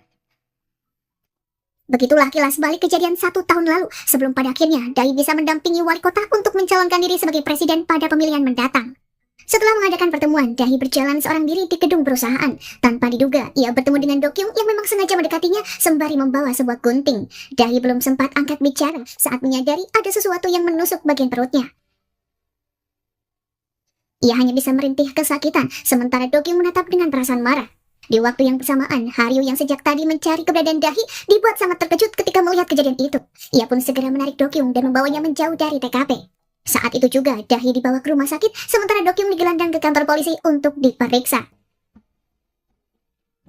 Begitulah kilas balik kejadian 1 tahun lalu, sebelum pada akhirnya Dahi bisa mendampingi wali kota untuk mencalonkan diri sebagai presiden pada pemilihan mendatang. Setelah mengadakan pertemuan, Dahi berjalan seorang diri di gedung perusahaan. Tanpa diduga, ia bertemu dengan Do-kyung yang memang sengaja mendekatinya sembari membawa sebuah gunting. Dahi belum sempat angkat bicara saat menyadari ada sesuatu yang menusuk bagian perutnya. Ia hanya bisa merintih kesakitan, sementara Do-kyung menatap dengan perasaan marah. Di waktu yang bersamaan, Haryu yang sejak tadi mencari keberadaan Dahi dibuat sangat terkejut ketika melihat kejadian itu. Ia pun segera menarik Do-kyung dan membawanya menjauh dari TKP. Saat itu juga, Dahi dibawa ke rumah sakit, sementara Do-kyung digelandang ke kantor polisi untuk diperiksa.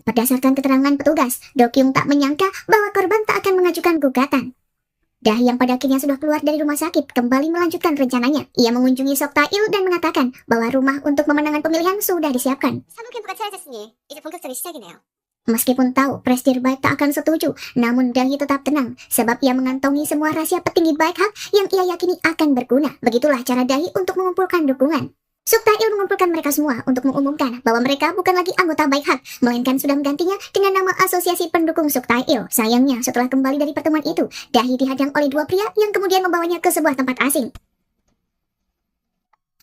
Berdasarkan keterangan petugas, Do-kyung tak menyangka bahwa korban tak akan mengajukan gugatan. Dahi yang pada akhirnya sudah keluar dari rumah sakit kembali melanjutkan rencananya. Ia mengunjungi Sok Tail dan mengatakan bahwa rumah untuk pemenangan pemilihan sudah disiapkan.
사무 캠프가 차려졌으니 이제 본격적인 시작이네요.
Meskipun tahu Presdir Baik tak akan setuju, namun Dahi tetap tenang sebab ia mengantongi semua rahasia petinggi Baik Hak yang ia yakini akan berguna. Begitulah cara Dahi untuk mengumpulkan dukungan. Sok Tail mengumpulkan mereka semua untuk mengumumkan bahwa mereka bukan lagi anggota Baik Hak, melainkan sudah menggantinya dengan nama Asosiasi Pendukung Sok Tail. Sayangnya, setelah kembali dari pertemuan itu, Dahi dihadang oleh dua pria yang kemudian membawanya ke sebuah tempat asing.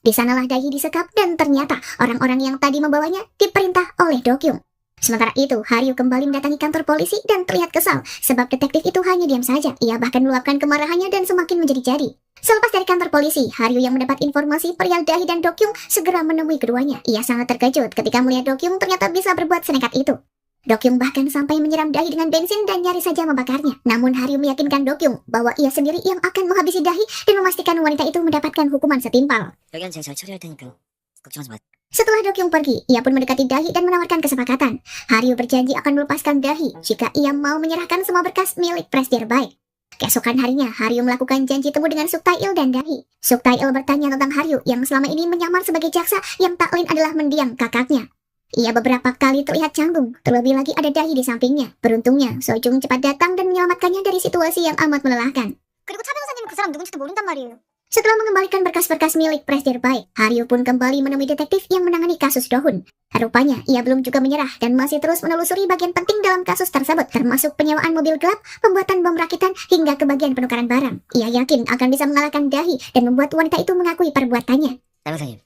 Di sanalah Dahi disekap dan ternyata orang-orang yang tadi membawanya diperintah oleh Do-kyung. Sementara itu, Haryu kembali mendatangi kantor polisi dan terlihat kesal sebab detektif itu hanya diam saja. Ia bahkan meluapkan kemarahannya dan semakin menjadi-jadi. Selepas dari kantor polisi, Haryu yang mendapat informasi perihal Dahi dan Do-kyung segera menemui keduanya. Ia sangat terkejut ketika melihat Do-kyung ternyata bisa berbuat senekat itu. Do-kyung bahkan sampai menyiram Dahi dengan bensin dan nyaris saja membakarnya. Namun Haryu meyakinkan Do-kyung bahwa ia sendiri yang akan menghabisi Dahi dan memastikan wanita itu mendapatkan hukuman setimpal.
여기는 제가 잘 처리할 테니까 걱정하지 마.
Setelah Do-kyung pergi, ia pun mendekati Dahi dan menawarkan kesepakatan. Haryu berjanji akan melepaskan Dahi jika ia mau menyerahkan semua berkas milik Presdir Baik. Keesokan harinya, Haryu melakukan janji temu dengan Sok Tail dan Dahi. Sok Tail bertanya tentang Haryu yang selama ini menyamar sebagai jaksa yang tak lain adalah mendiang kakaknya. Ia beberapa kali terlihat canggung, terlebih lagi ada Dahi di sampingnya. Beruntungnya, Sojung cepat datang dan menyelamatkannya dari situasi yang amat melelahkan.
그리고 차 변호사님은 그 사람 누군지도 모른단 말이에요.
Setelah mengembalikan berkas-berkas milik Presdir Baik, Haryu pun kembali menemui detektif yang menangani kasus Do-hun. Rupanya, ia belum juga menyerah dan masih terus menelusuri bagian penting dalam kasus tersebut, termasuk penyewaan mobil gelap, pembuatan bom rakitan, hingga ke bagian penukaran barang. Ia yakin akan bisa mengalahkan Dahi dan membuat wanita itu mengakui perbuatannya.
남사님,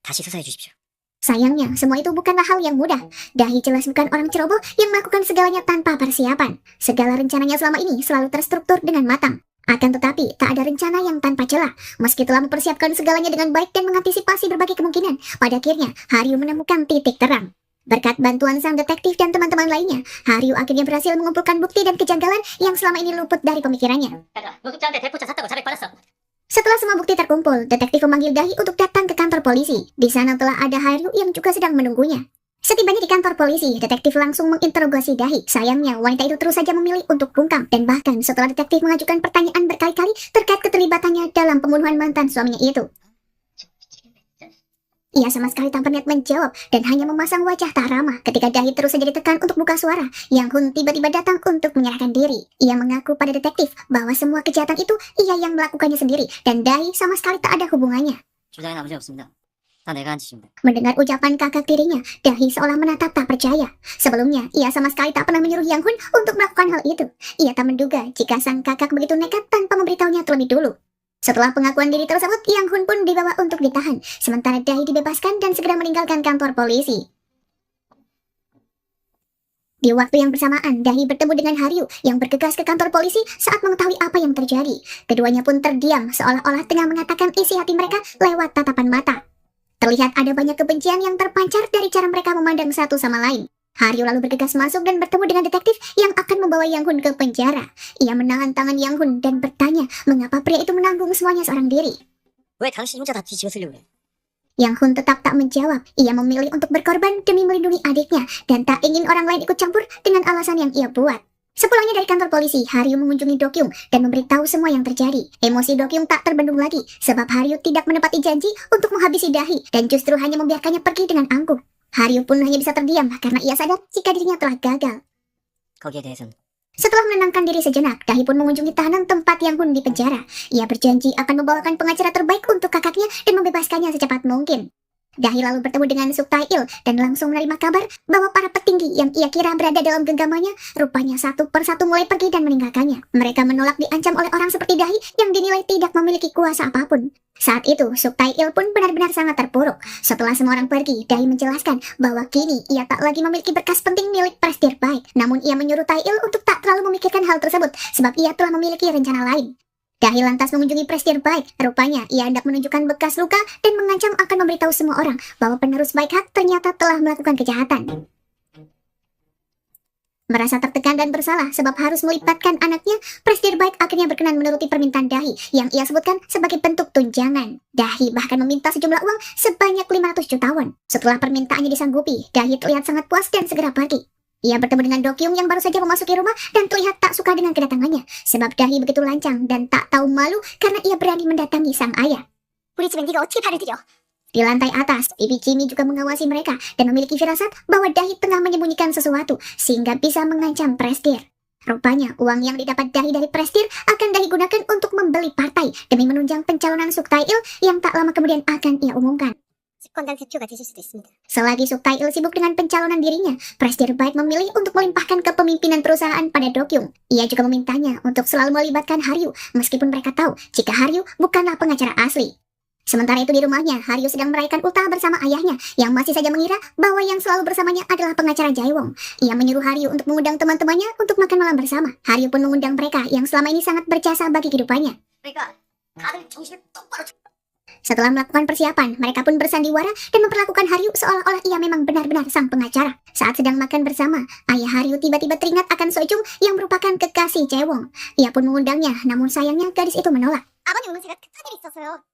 다시 수사해 주십시오.
Sayangnya, semua itu bukanlah hal yang mudah. Dahi jelas bukan orang ceroboh yang melakukan segalanya tanpa persiapan. Segala rencananya selama ini selalu terstruktur dengan matang. Akan tetapi, tak ada rencana yang tanpa celah. Meski telah mempersiapkan segalanya dengan baik dan mengantisipasi berbagai kemungkinan, pada akhirnya Haryu menemukan titik terang. Berkat bantuan sang detektif dan teman-teman lainnya, Haryu akhirnya berhasil mengumpulkan bukti dan kejanggalan yang selama ini luput dari pemikirannya.
노숙자한테 대포차 샀다고 자백받았어.
Setelah semua bukti terkumpul, detektif memanggil Dahi untuk datang ke kantor polisi. Di sana telah ada Haryu yang juga sedang menunggunya. Setibanya di kantor polisi, detektif langsung menginterogasi Dahi. Sayangnya, wanita itu terus saja memilih untuk bungkam. Dan bahkan setelah detektif mengajukan pertanyaan berkali-kali terkait keterlibatannya dalam pembunuhan mantan suaminya itu. Ia sama sekali tanpa niat menjawab dan hanya memasang wajah tak ramah ketika Dahi terus saja ditekan untuk buka suara. Yang Hun tiba-tiba datang untuk menyerahkan diri. Ia mengaku pada detektif bahwa semua kejahatan itu ia yang melakukannya sendiri dan Dahi sama sekali tak ada hubungannya.
주장에는 아무 죄 없습니다. 다 내가 한 짓입니다.
Mendengar ucapan kakak tirinya, Dahi seolah menatap tak percaya. Sebelumnya, ia sama sekali tak pernah menyuruh Yang Hun untuk melakukan hal itu. Ia tak menduga jika sang kakak begitu nekat tanpa memberitahunya terlebih dulu. Setelah pengakuan diri tersebut, Yang Hun pun dibawa untuk ditahan, sementara Dahi dibebaskan dan segera meninggalkan kantor polisi. Di waktu yang bersamaan, Dahi bertemu dengan Haryu yang bergegas ke kantor polisi saat mengetahui apa yang terjadi. Keduanya pun terdiam seolah-olah tengah mengatakan isi hati mereka lewat tatapan mata. Terlihat ada banyak kebencian yang terpancar dari cara mereka memandang satu sama lain. Haryu lalu bergegas masuk dan bertemu dengan detektif yang akan membawa Yang Hun ke penjara. Ia menahan tangan Yang Hun dan bertanya mengapa pria itu menanggung semuanya seorang diri.
왜 당신이 혼자 다 뒤집어 쓰려고 그래?
Yang Hun tetap tak menjawab. Ia memilih untuk berkorban demi melindungi adiknya dan tak ingin orang lain ikut campur dengan alasan yang ia buat. Sepulangnya dari kantor polisi, Haryu mengunjungi Dokyung dan memberitahu semua yang terjadi. Emosi Dokyung tak terbendung lagi, sebab Haryu tidak menepati janji untuk menghabisi Dahi dan justru hanya membiarkannya pergi dengan angkuh. Haryu pun hanya bisa terdiam karena ia sadar jika dirinya telah gagal.
거기에 대해서는
Setelah menenangkan diri sejenak, Dahi pun mengunjungi tahanan tempat yang pun di penjara. Ia berjanji akan membawakan pengacara terbaik untuk kakaknya dan membebaskannya secepat mungkin. Dahi lalu bertemu dengan Suk Tae-il dan langsung menerima kabar bahwa para petinggi yang ia kira berada dalam genggamannya rupanya satu persatu mulai pergi dan meninggalkannya. Mereka menolak diancam oleh orang seperti Dahi yang dinilai tidak memiliki kuasa apapun. Saat itu, Suk Tae-il pun benar-benar sangat terpuruk. Setelah semua orang pergi, Dahi menjelaskan bahwa kini ia tak lagi memiliki berkas penting milik Prestige Bike. Namun ia menyuruh Tae-il untuk tak terlalu memikirkan hal tersebut sebab ia telah memiliki rencana lain. Dahi lantas mengunjungi Prestige Bike. Rupanya ia hendak menunjukkan bekas luka dan mengancam akan memberitahu semua orang bahwa penerus Bike Hak ternyata telah melakukan kejahatan. Merasa tertekan dan bersalah sebab harus melibatkan anaknya, Prestige Bike akhirnya berkenan menuruti permintaan Dahi yang ia sebutkan sebagai bentuk tunjangan. Dahi bahkan meminta sejumlah uang sebanyak 500 juta won. Setelah permintaannya disanggupi, Dahi terlihat sangat puas dan segera pergi. Ia bertemu dengan Dokyung yang baru saja memasuki rumah dan terlihat tak suka dengan kedatangannya, sebab Dahi begitu lancang dan tak tahu malu karena ia berani mendatangi sang ayah.
우리 집엔 네가 어떻게 발을 들여?
Di lantai atas, Bibi Jimmy juga mengawasi mereka dan memiliki firasat bahwa Dahi tengah menyembunyikan sesuatu sehingga bisa mengancam Prestige. Rupanya, uang yang didapat Dahi dari Prestige akan Dahi gunakan untuk membeli partai demi menunjang pencalonan Suk Tae-il yang tak lama kemudian akan ia umumkan.
집권당 대표가 되실 수도 있습니다.
Selagi Suk Tae-il sibuk dengan pencalonan dirinya, Prestige Bike memilih untuk melimpahkan kepemimpinan perusahaan pada Dokyung. Ia juga memintanya untuk selalu melibatkan Haryu, meskipun mereka tahu jika Haryu bukanlah pengacara asli. Sementara itu di rumahnya, Haryu sedang merayakan ultah bersama ayahnya, yang masih saja mengira bahwa yang selalu bersamanya adalah pengacara Jaewong. Ia menyuruh Haryu untuk mengundang teman-temannya untuk makan malam bersama. Haryu pun mengundang mereka yang selama ini sangat berjasa bagi kehidupannya.
그러니까 다들 정신을 똑바로
Setelah melakukan persiapan, mereka pun bersandiwara dan memperlakukan Haryu seolah-olah ia memang benar-benar sang pengacara. Saat sedang makan bersama, ayah Haryu tiba-tiba teringat akan Sojung yang merupakan kekasih Jaewong. Ia pun mengundangnya, namun sayangnya gadis itu menolak.
아버님 오늘 제가 급한 일이 있어서요.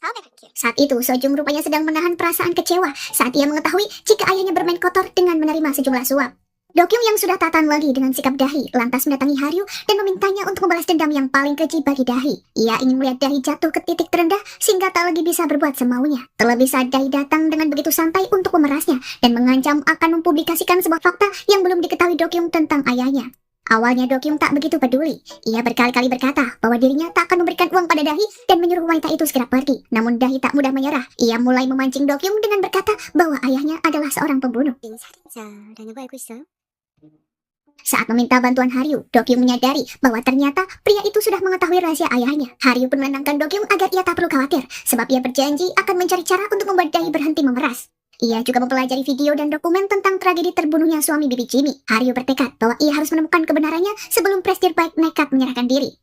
다음에 갈게요.
Saat itu, Sojung rupanya sedang menahan perasaan kecewa saat ia mengetahui jika ayahnya bermain kotor dengan menerima sejumlah suap. Dokyung yang sudah tak tahan lagi dengan sikap Dahi lantas mendatangi Haryu dan memintanya untuk membalas dendam yang paling keji bagi Dahi. Ia ingin melihat Dahi jatuh ke titik terendah sehingga tak lagi bisa berbuat semaunya. Terlebih saat Dahi datang dengan begitu santai untuk memerasnya dan mengancam akan mempublikasikan sebuah fakta yang belum diketahui Dokyung tentang ayahnya. Awalnya Dokyung tak begitu peduli. Ia berkali-kali berkata bahwa dirinya tak akan memberikan uang pada Dahi dan menyuruh wanita itu segera pergi. Namun Dahi tak mudah menyerah. Ia mulai memancing Dokyung dengan berkata bahwa ayahnya adalah seorang pembunuh.
살인자라는 거 알고 있어요?
Saat meminta bantuan Haryu, Dokyung menyadari bahwa ternyata pria itu sudah mengetahui rahasia ayahnya. Haryu pun menenangkan Dokyung agar ia tak perlu khawatir, sebab ia berjanji akan mencari cara untuk membuat Dahi berhenti memeras. Ia juga mempelajari video dan dokumen tentang tragedi terbunuhnya suami Bibi Jimmy. Haryu bertekad bahwa ia harus menemukan kebenarannya sebelum Prestige Bike nekat menyerahkan diri.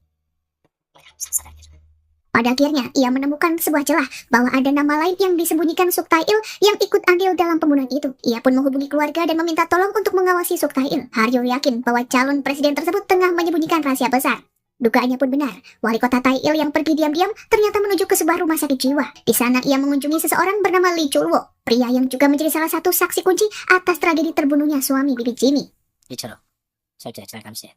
Pada akhirnya, ia menemukan sebuah celah bahwa ada nama lain yang disembunyikan Suk Tae-il yang ikut andil dalam pembunuhan itu. Ia pun menghubungi keluarga dan meminta tolong untuk mengawasi Suk Tae-il. Haryu yakin bahwa calon presiden tersebut tengah menyembunyikan rahasia besar. Dugaannya pun benar. Wali kota Tae-il yang pergi diam-diam ternyata menuju ke sebuah rumah sakit jiwa. Di sana ia mengunjungi seseorang bernama Lee Chul-wo, pria yang juga menjadi salah satu saksi kunci atas tragedi terbunuhnya suami Bibi Jimmy.
이처럼 절대 잘 감시해.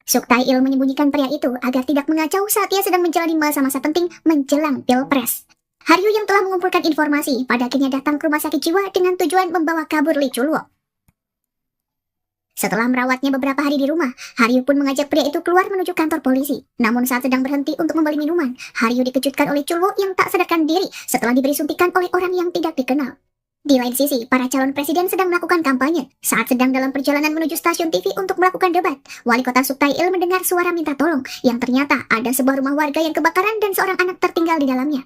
Suk Tae-il menyembunyikan pria itu agar tidak mengacau saat ia sedang menjalani masa-masa penting menjelang Pilpres. Haryu yang telah mengumpulkan informasi pada akhirnya datang ke rumah sakit jiwa dengan tujuan membawa kabur Lee Chul-wo. Setelah merawatnya beberapa hari di rumah, Haryu pun mengajak pria itu keluar menuju kantor polisi. Namun saat sedang berhenti untuk membeli minuman, Haryu dikejutkan oleh Chul-wo yang tak sadarkan diri setelah diberi suntikan oleh orang yang tidak dikenal. Di lain sisi, para calon presiden sedang melakukan kampanye. Saat sedang dalam perjalanan menuju stasiun TV untuk melakukan debat, wali kota Suk Tae-il mendengar suara minta tolong yang ternyata ada sebuah rumah warga yang kebakaran dan seorang anak tertinggal di dalamnya.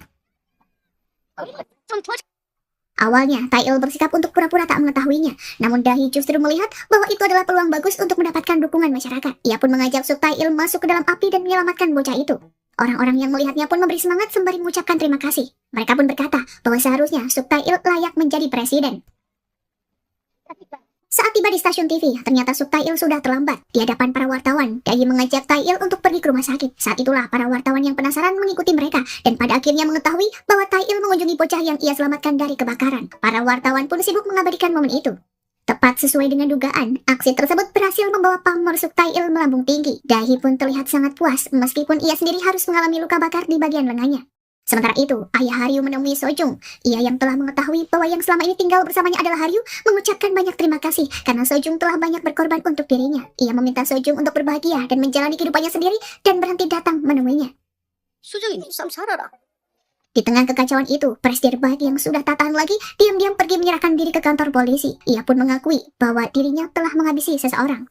Awalnya, Tae-il bersikap untuk pura-pura tak mengetahuinya, namun Dahi justru melihat bahwa itu adalah peluang bagus untuk mendapatkan dukungan masyarakat. Ia pun mengajak Suk Tae-il masuk ke dalam api dan menyelamatkan bocah itu. Orang-orang yang melihatnya pun memberi semangat sembari mengucapkan terima kasih. Mereka pun berkata bahwa seharusnya Suk Tae-il layak menjadi presiden. Saat tiba di stasiun TV, ternyata Suk Tae-il sudah terlambat. Di hadapan para wartawan, Dahi mengajak Tae-il untuk pergi ke rumah sakit. Saat itulah para wartawan yang penasaran mengikuti mereka dan pada akhirnya mengetahui bahwa Tae-il mengunjungi bocah yang ia selamatkan dari kebakaran. Para wartawan pun sibuk mengabadikan momen itu. Tepat sesuai dengan dugaan, aksi tersebut berhasil membawa pamor Suktail melambung tinggi. Dahi pun terlihat sangat puas meskipun ia sendiri harus mengalami luka bakar di bagian lengannya. Sementara itu, ayah Haryu menemui Sojung. Ia yang telah mengetahui bahwa yang selama ini tinggal bersamanya adalah Haryu, mengucapkan banyak terima kasih karena Sojung telah banyak berkorban untuk dirinya. Ia meminta Sojung untuk berbahagia dan menjalani kehidupannya sendiri dan berhenti datang menemuinya.
수정이 쌈 살아라.
Di tengah kekacauan itu, Presdir Baik yang sudah tak tahan lagi, diam-diam pergi menyerahkan diri ke kantor polisi. Ia pun mengakui bahwa dirinya telah menghabisi seseorang.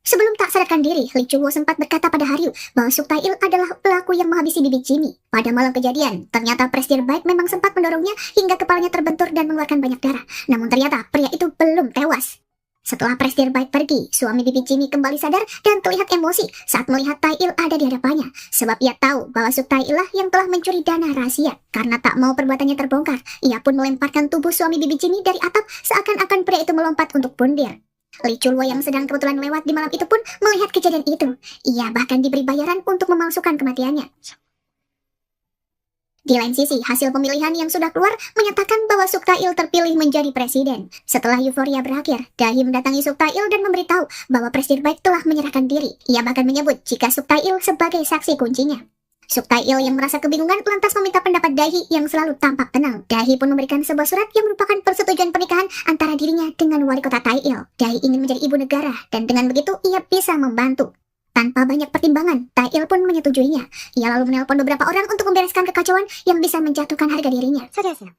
Sebelum tak sadarkan diri, Lee Chul-wo sempat berkata pada Haryu bahwa Suktail adalah pelaku yang menghabisi bibi Jimmy. Pada malam kejadian, ternyata Presdir Baik memang sempat mendorongnya hingga kepalanya terbentur dan mengeluarkan banyak darah. Namun ternyata pria itu belum tewas. Setelah Presdir Baik pergi, suami bibi Jimmy kembali sadar dan terlihat emosi saat melihat Tail ada di hadapannya. Sebab ia tahu bahwa Suktail lah yang telah mencuri dana rahasia. Karena tak mau perbuatannya terbongkar, ia pun melemparkan tubuh suami bibi Jimmy dari atap seakan-akan pria itu melompat untuk pundir. Lee Chul-wo yang sedang kebetulan lewat di malam itu pun melihat kejadian itu. Ia bahkan diberi bayaran untuk memalsukan kematiannya. Di lain sisi, hasil pemilihan yang sudah keluar menyatakan bahwa Suktail terpilih menjadi presiden. Setelah euforia berakhir, Dahi mendatangi Suktail dan memberitahu bahwa Presdir Baik telah menyerahkan diri. Ia bahkan menyebut jika Suktail sebagai saksi kuncinya. Suktail yang merasa kebingungan lantas meminta pendapat Dahi yang selalu tampak tenang. Dahi pun memberikan sebuah surat yang merupakan persetujuan pernikahan antara dirinya dengan wali kota Tail. Dahi ingin menjadi ibu negara dan dengan begitu ia bisa membantu. Tanpa banyak pertimbangan, Tail pun menyetujuinya. Ia lalu menelpon beberapa orang untuk membereskan kekacauan yang bisa menjatuhkan harga dirinya.
처리하세요.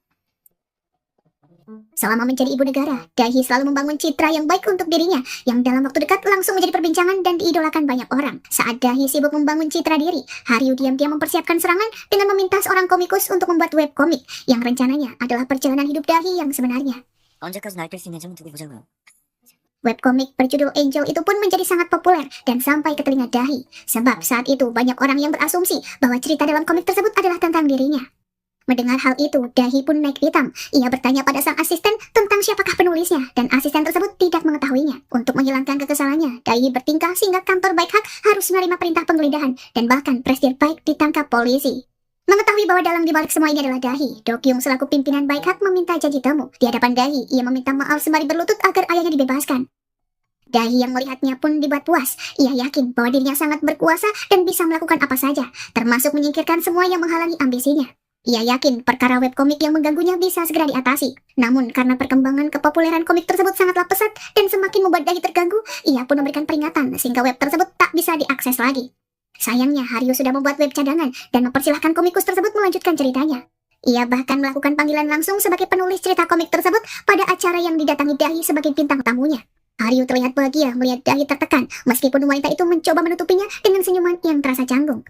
Selama menjadi ibu negara, Dahi selalu membangun citra yang baik untuk dirinya, yang dalam waktu dekat langsung menjadi perbincangan dan diidolakan banyak orang. Saat Dahi sibuk membangun citra diri, Haryu diam-diam mempersiapkan serangan dengan meminta seorang komikus untuk membuat webkomik, yang rencananya adalah perjalanan hidup Dahi yang sebenarnya.
언제까지 날 뺄 수 있는지 한번 두고 보자고요.
Webkomik berjudul Angel itu pun menjadi sangat populer dan sampai ke telinga Dahi. Sebab saat itu banyak orang yang berasumsi bahwa cerita dalam komik tersebut adalah tentang dirinya. Mendengar hal itu, Dahi pun naik pitam. Ia bertanya pada sang asisten tentang siapakah penulisnya, dan asisten tersebut tidak mengetahuinya. Untuk menghilangkan kekesalannya, Dahi bertingkah sehingga kantor Baik Hak harus menerima perintah penggeledahan, dan bahkan Presdir Baik ditangkap polisi. Mengetahui bahwa dalang dibalik semua ini adalah Dahi, Dokyung selaku pimpinan Baik Hak meminta janji temu. Di hadapan Dahi, ia meminta maaf sembari berlutut agar ayahnya dibebaskan. Dahi yang melihatnya pun dibuat puas. Ia yakin bahwa dirinya sangat berkuasa dan bisa melakukan apa saja, termasuk menyingkirkan semua yang menghalangi ambisinya. Ia yakin perkara webkomik yang mengganggunya bisa segera diatasi. Namun karena perkembangan kepopuleran komik tersebut sangatlah pesat dan semakin membuat Dahi terganggu, ia pun memberikan peringatan sehingga web tersebut tak bisa diakses lagi. Sayangnya Haryu sudah membuat web cadangan dan mempersilahkan komikus tersebut melanjutkan ceritanya. Ia bahkan melakukan panggilan langsung sebagai penulis cerita komik tersebut pada acara yang didatangi Dahi sebagai bintang tamunya. Haryu terlihat bahagia melihat Dahi tertekan, meskipun wanita itu mencoba menutupinya dengan senyuman yang terasa canggung.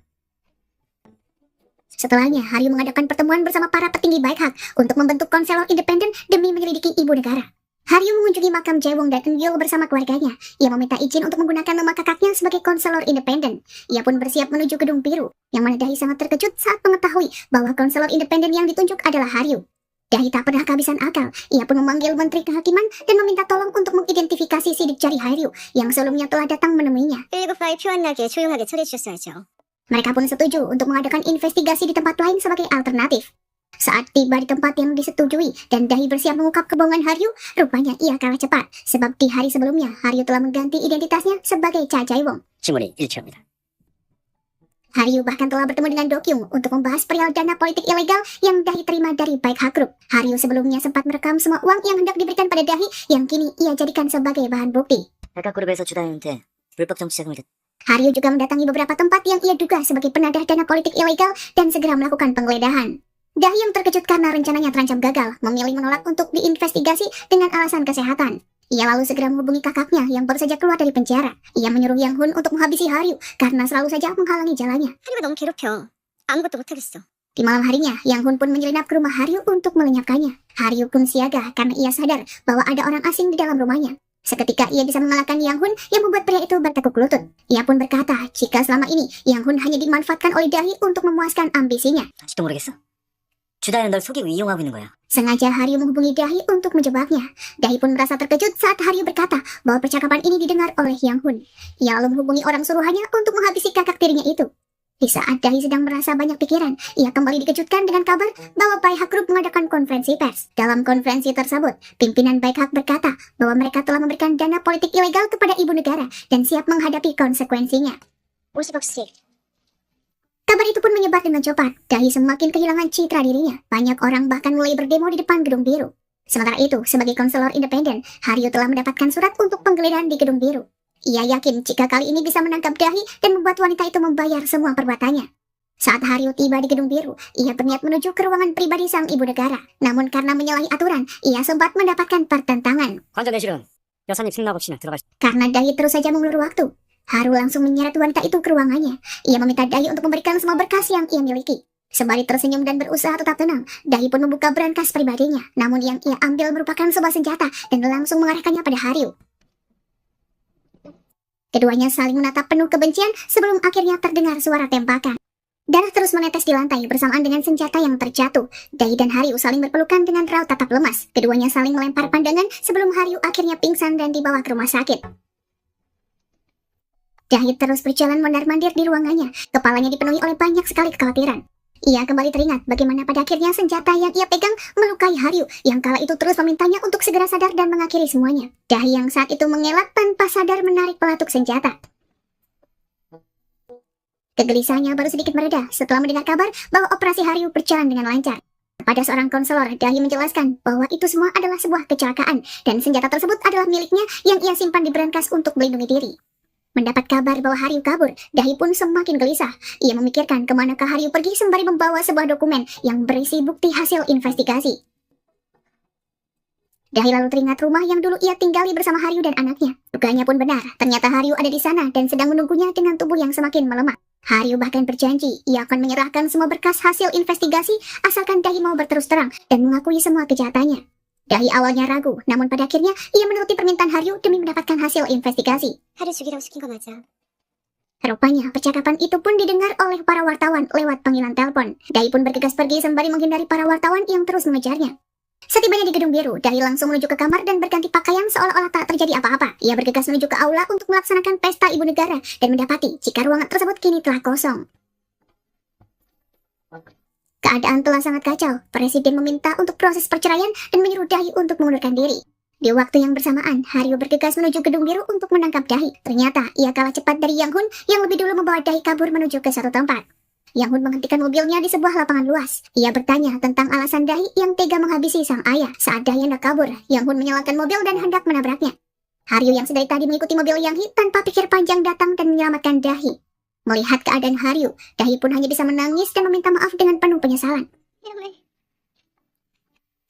Setelahnya, Haryu mengadakan pertemuan bersama para petinggi Baik Hak untuk membentuk konselor independen demi menyelidiki ibu negara. Haryu mengunjungi makam Jaewong dan Eun-gyul bersama keluarganya. Ia meminta izin untuk menggunakan nama kakaknya sebagai konselor independen. Ia pun bersiap menuju gedung biru, yang mana Dahi sangat terkejut saat mengetahui bahwa konselor independen yang ditunjuk adalah Haryu. Dahi tak pernah kehabisan akal. Ia pun memanggil Menteri Kehakiman dan meminta tolong untuk mengidentifikasi sidik jari Haryu yang sebelumnya telah datang menemuinya.
119 파일 표안나게 조용하게 처리해 주셨어야죠.
Mereka pun setuju untuk mengadakan investigasi di tempat lain sebagai alternatif. Saat tiba di tempat yang disetujui dan Dahi bersiap mengungkap kebohongan Haryu, rupanya ia kalah cepat. Sebab di hari sebelumnya, Haryu telah mengganti identitasnya sebagai Cha Jae-wong.
신문이 일치합니다.
Haryu bahkan telah bertemu dengan Dokyung untuk membahas perihal dana politik ilegal yang Dahi terima dari Baik Hak Group. Haryu sebelumnya sempat merekam semua uang yang hendak diberikan pada Dahi yang kini ia jadikan sebagai bahan bukti.
백악그룹에서 주다현한테 불법 정치 자금을
Haryu juga mendatangi beberapa tempat yang ia duga sebagai penadah dana politik ilegal dan segera melakukan penggeledahan. Dahi yang terkejut karena rencananya terancam gagal, memilih menolak untuk diinvestigasi dengan alasan kesehatan. Ia lalu segera menghubungi kakaknya yang baru saja keluar dari penjara. Ia menyuruh Yang Hun untuk menghabisi Haryu karena selalu saja menghalangi jalannya.
하루가 너무 괴롭혀. 아무것도 못하겠어.
Di malam harinya, Yang Hun pun menyelinap ke rumah Haryu untuk melenyapkannya. Haryu pun siaga karena ia sadar bahwa ada orang asing di dalam rumahnya. Seketika ia bisa mengalahkan Yang Hun yang membuat pria itu bertekuk lutut. Ia pun berkata jika selama ini Yang Hun hanya dimanfaatkan oleh Dahi untuk memuaskan ambisinya.
아직도 모르겠어? 주다현 널 속이고 이용하고 있는 거야.
Sengaja Haryu menghubungi Dahi untuk menjebaknya. Dahi pun merasa terkejut saat Haryu berkata bahwa percakapan ini didengar oleh Yang Hun. Ia lalu menghubungi orang suruhannya untuk menghabisi kakak tirinya itu. Di saat Dahi sedang merasa banyak pikiran, ia kembali dikejutkan dengan kabar bahwa Baihak Group mengadakan konferensi pers. Dalam konferensi tersebut, pimpinan Baihak berkata bahwa mereka telah memberikan dana politik ilegal kepada ibu negara dan siap menghadapi konsekuensinya.
50억씩.
Kabar itu pun menyebar dengan cepat. Dahi semakin kehilangan citra dirinya. Banyak orang bahkan mulai berdemo di depan Gedung Biru. Sementara itu, sebagai konselor independen, Haryo telah mendapatkan surat untuk penggeledahan di Gedung Biru. Ia yakin jika kali ini bisa menangkap Dahi dan membuat wanita itu membayar semua perbuatannya. Saat Haryo tiba di Gedung Biru, ia berniat menuju ke ruangan pribadi sang ibu negara. Namun karena menyalahi aturan, ia sempat mendapatkan pertentangan.
관저 내실은 여사님 승낙 없이는 들어갈 수...
Karena Dahi terus saja mengulur waktu, Haru langsung menyeret wanita itu ke ruangannya. Ia meminta Dahi untuk memberikan semua berkas yang ia miliki. Sembari tersenyum dan berusaha tetap tenang, Dahi pun membuka berangkas pribadinya. Namun yang ia ambil merupakan sebuah senjata dan langsung mengarahkannya pada Haryo. Keduanya saling menatap penuh kebencian sebelum akhirnya terdengar suara tembakan. Darah terus menetes di lantai bersamaan dengan senjata yang terjatuh. Dahi dan Haryo saling berpelukan dengan raut tatap lemas. Keduanya saling melempar pandangan sebelum Haryo akhirnya pingsan dan dibawa ke rumah sakit. Dahi terus berjalan mondar-mandir di ruangannya. Kepalanya dipenuhi oleh banyak sekali kekhawatiran. Ia kembali teringat bagaimana pada akhirnya senjata yang ia pegang melukai Haryo yang kala itu terus memintanya untuk segera sadar dan mengakhiri semuanya. Dahi yang saat itu mengelak tanpa sadar menarik pelatuk senjata. Kegelisahannya baru sedikit mereda setelah mendengar kabar bahwa operasi Haryo berjalan dengan lancar. Pada seorang konselor, Dahi menjelaskan bahwa itu semua adalah sebuah kecelakaan dan senjata tersebut adalah miliknya yang ia simpan di berangkas untuk melindungi diri. Mendapat kabar bahwa Haryo kabur, Dahi pun semakin gelisah. Ia memikirkan kemanakah Haryo pergi sembari membawa sebuah dokumen yang berisi bukti hasil investigasi. Dahi lalu teringat rumah yang dulu ia tinggali bersama Haryo dan anaknya. Duganya pun benar, ternyata Haryo ada di sana dan sedang menunggunya dengan tubuh yang semakin melemah. Haryo bahkan berjanji ia akan menyerahkan semua berkas hasil investigasi asalkan Dahi mau berterus terang dan mengakui semua kejahatannya. Dahi awalnya ragu, namun pada akhirnya ia menuruti permintaan Haryo demi mendapatkan hasil investigasi.
하루 죽이라고 시킨 거 맞아.
Rupanya, percakapan itu pun didengar oleh para wartawan lewat panggilan telepon. Dahi pun bergegas pergi sembari menghindari para wartawan yang terus mengejarnya. Setibanya di Gedung Biru, Dahi langsung menuju ke kamar dan berganti pakaian seolah-olah tak terjadi apa-apa. Ia bergegas menuju ke aula untuk melaksanakan pesta ibu negara dan mendapati jika ruangan tersebut kini telah kosong. Keadaan telah sangat kacau. Presiden meminta untuk proses perceraian dan menyuruh Dahi untuk mengundurkan diri. Di waktu yang bersamaan, Haryo bergegas menuju Gedung Biru untuk menangkap Dahi. Ternyata, ia kalah cepat dari Yang Hun yang lebih dulu membawa Dahi kabur menuju ke satu tempat. Yang Hun menghentikan mobilnya di sebuah lapangan luas. Ia bertanya tentang alasan Dahi yang tega menghabisi sang ayah. Saat Dahi hendak kabur, Yang Hun menyalakan mobil dan hendak menabraknya. Haryo yang sedari tadi mengikuti mobil Yang Hi tanpa pikir panjang datang dan menyelamatkan Dahi. Melihat keadaan Haryo, Dahi pun hanya bisa menangis dan meminta maaf dengan penuh penyesalan.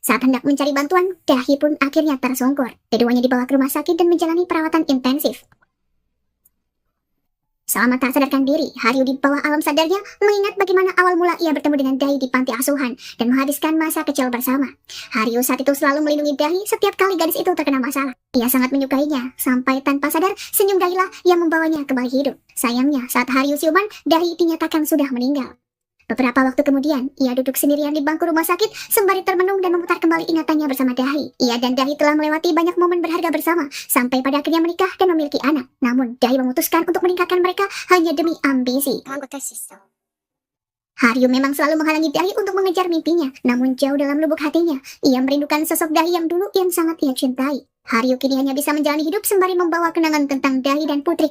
Saat hendak mencari bantuan, Dahi pun akhirnya tersungkur. Keduanya dibawa ke rumah sakit dan menjalani perawatan intensif. Selama tak sadarkan diri, Haryo di bawah alam sadarnya mengingat bagaimana awal mula ia bertemu dengan Dahi di panti asuhan dan menghabiskan masa kecil bersama. Haryo saat itu selalu melindungi Dahi setiap kali gadis itu terkena masalah. Ia sangat menyukainya, sampai tanpa sadar senyum Dahilah yang membawanya kembali hidup. Sayangnya, saat Haryo siuman, Dahi dinyatakan sudah meninggal. Beberapa waktu kemudian, ia duduk sendirian di bangku rumah sakit sembari termenung dan memutar kembali ingatannya bersama Dahi. Ia dan Dahi telah melewati banyak momen berharga bersama, sampai pada akhirnya menikah dan memiliki anak. Namun, Dahi memutuskan untuk meninggalkan mereka hanya demi ambisi.
한국 탈수 있어.
Haryo memang selalu menghalangi Dahi untuk mengejar mimpinya, namun jauh dalam lubuk hatinya, ia merindukan sosok Dahi yang dulu yang sangat ia cintai. Haryo kini hanya bisa menjalani hidup sembari membawa kenangan tentang Dahi dan putri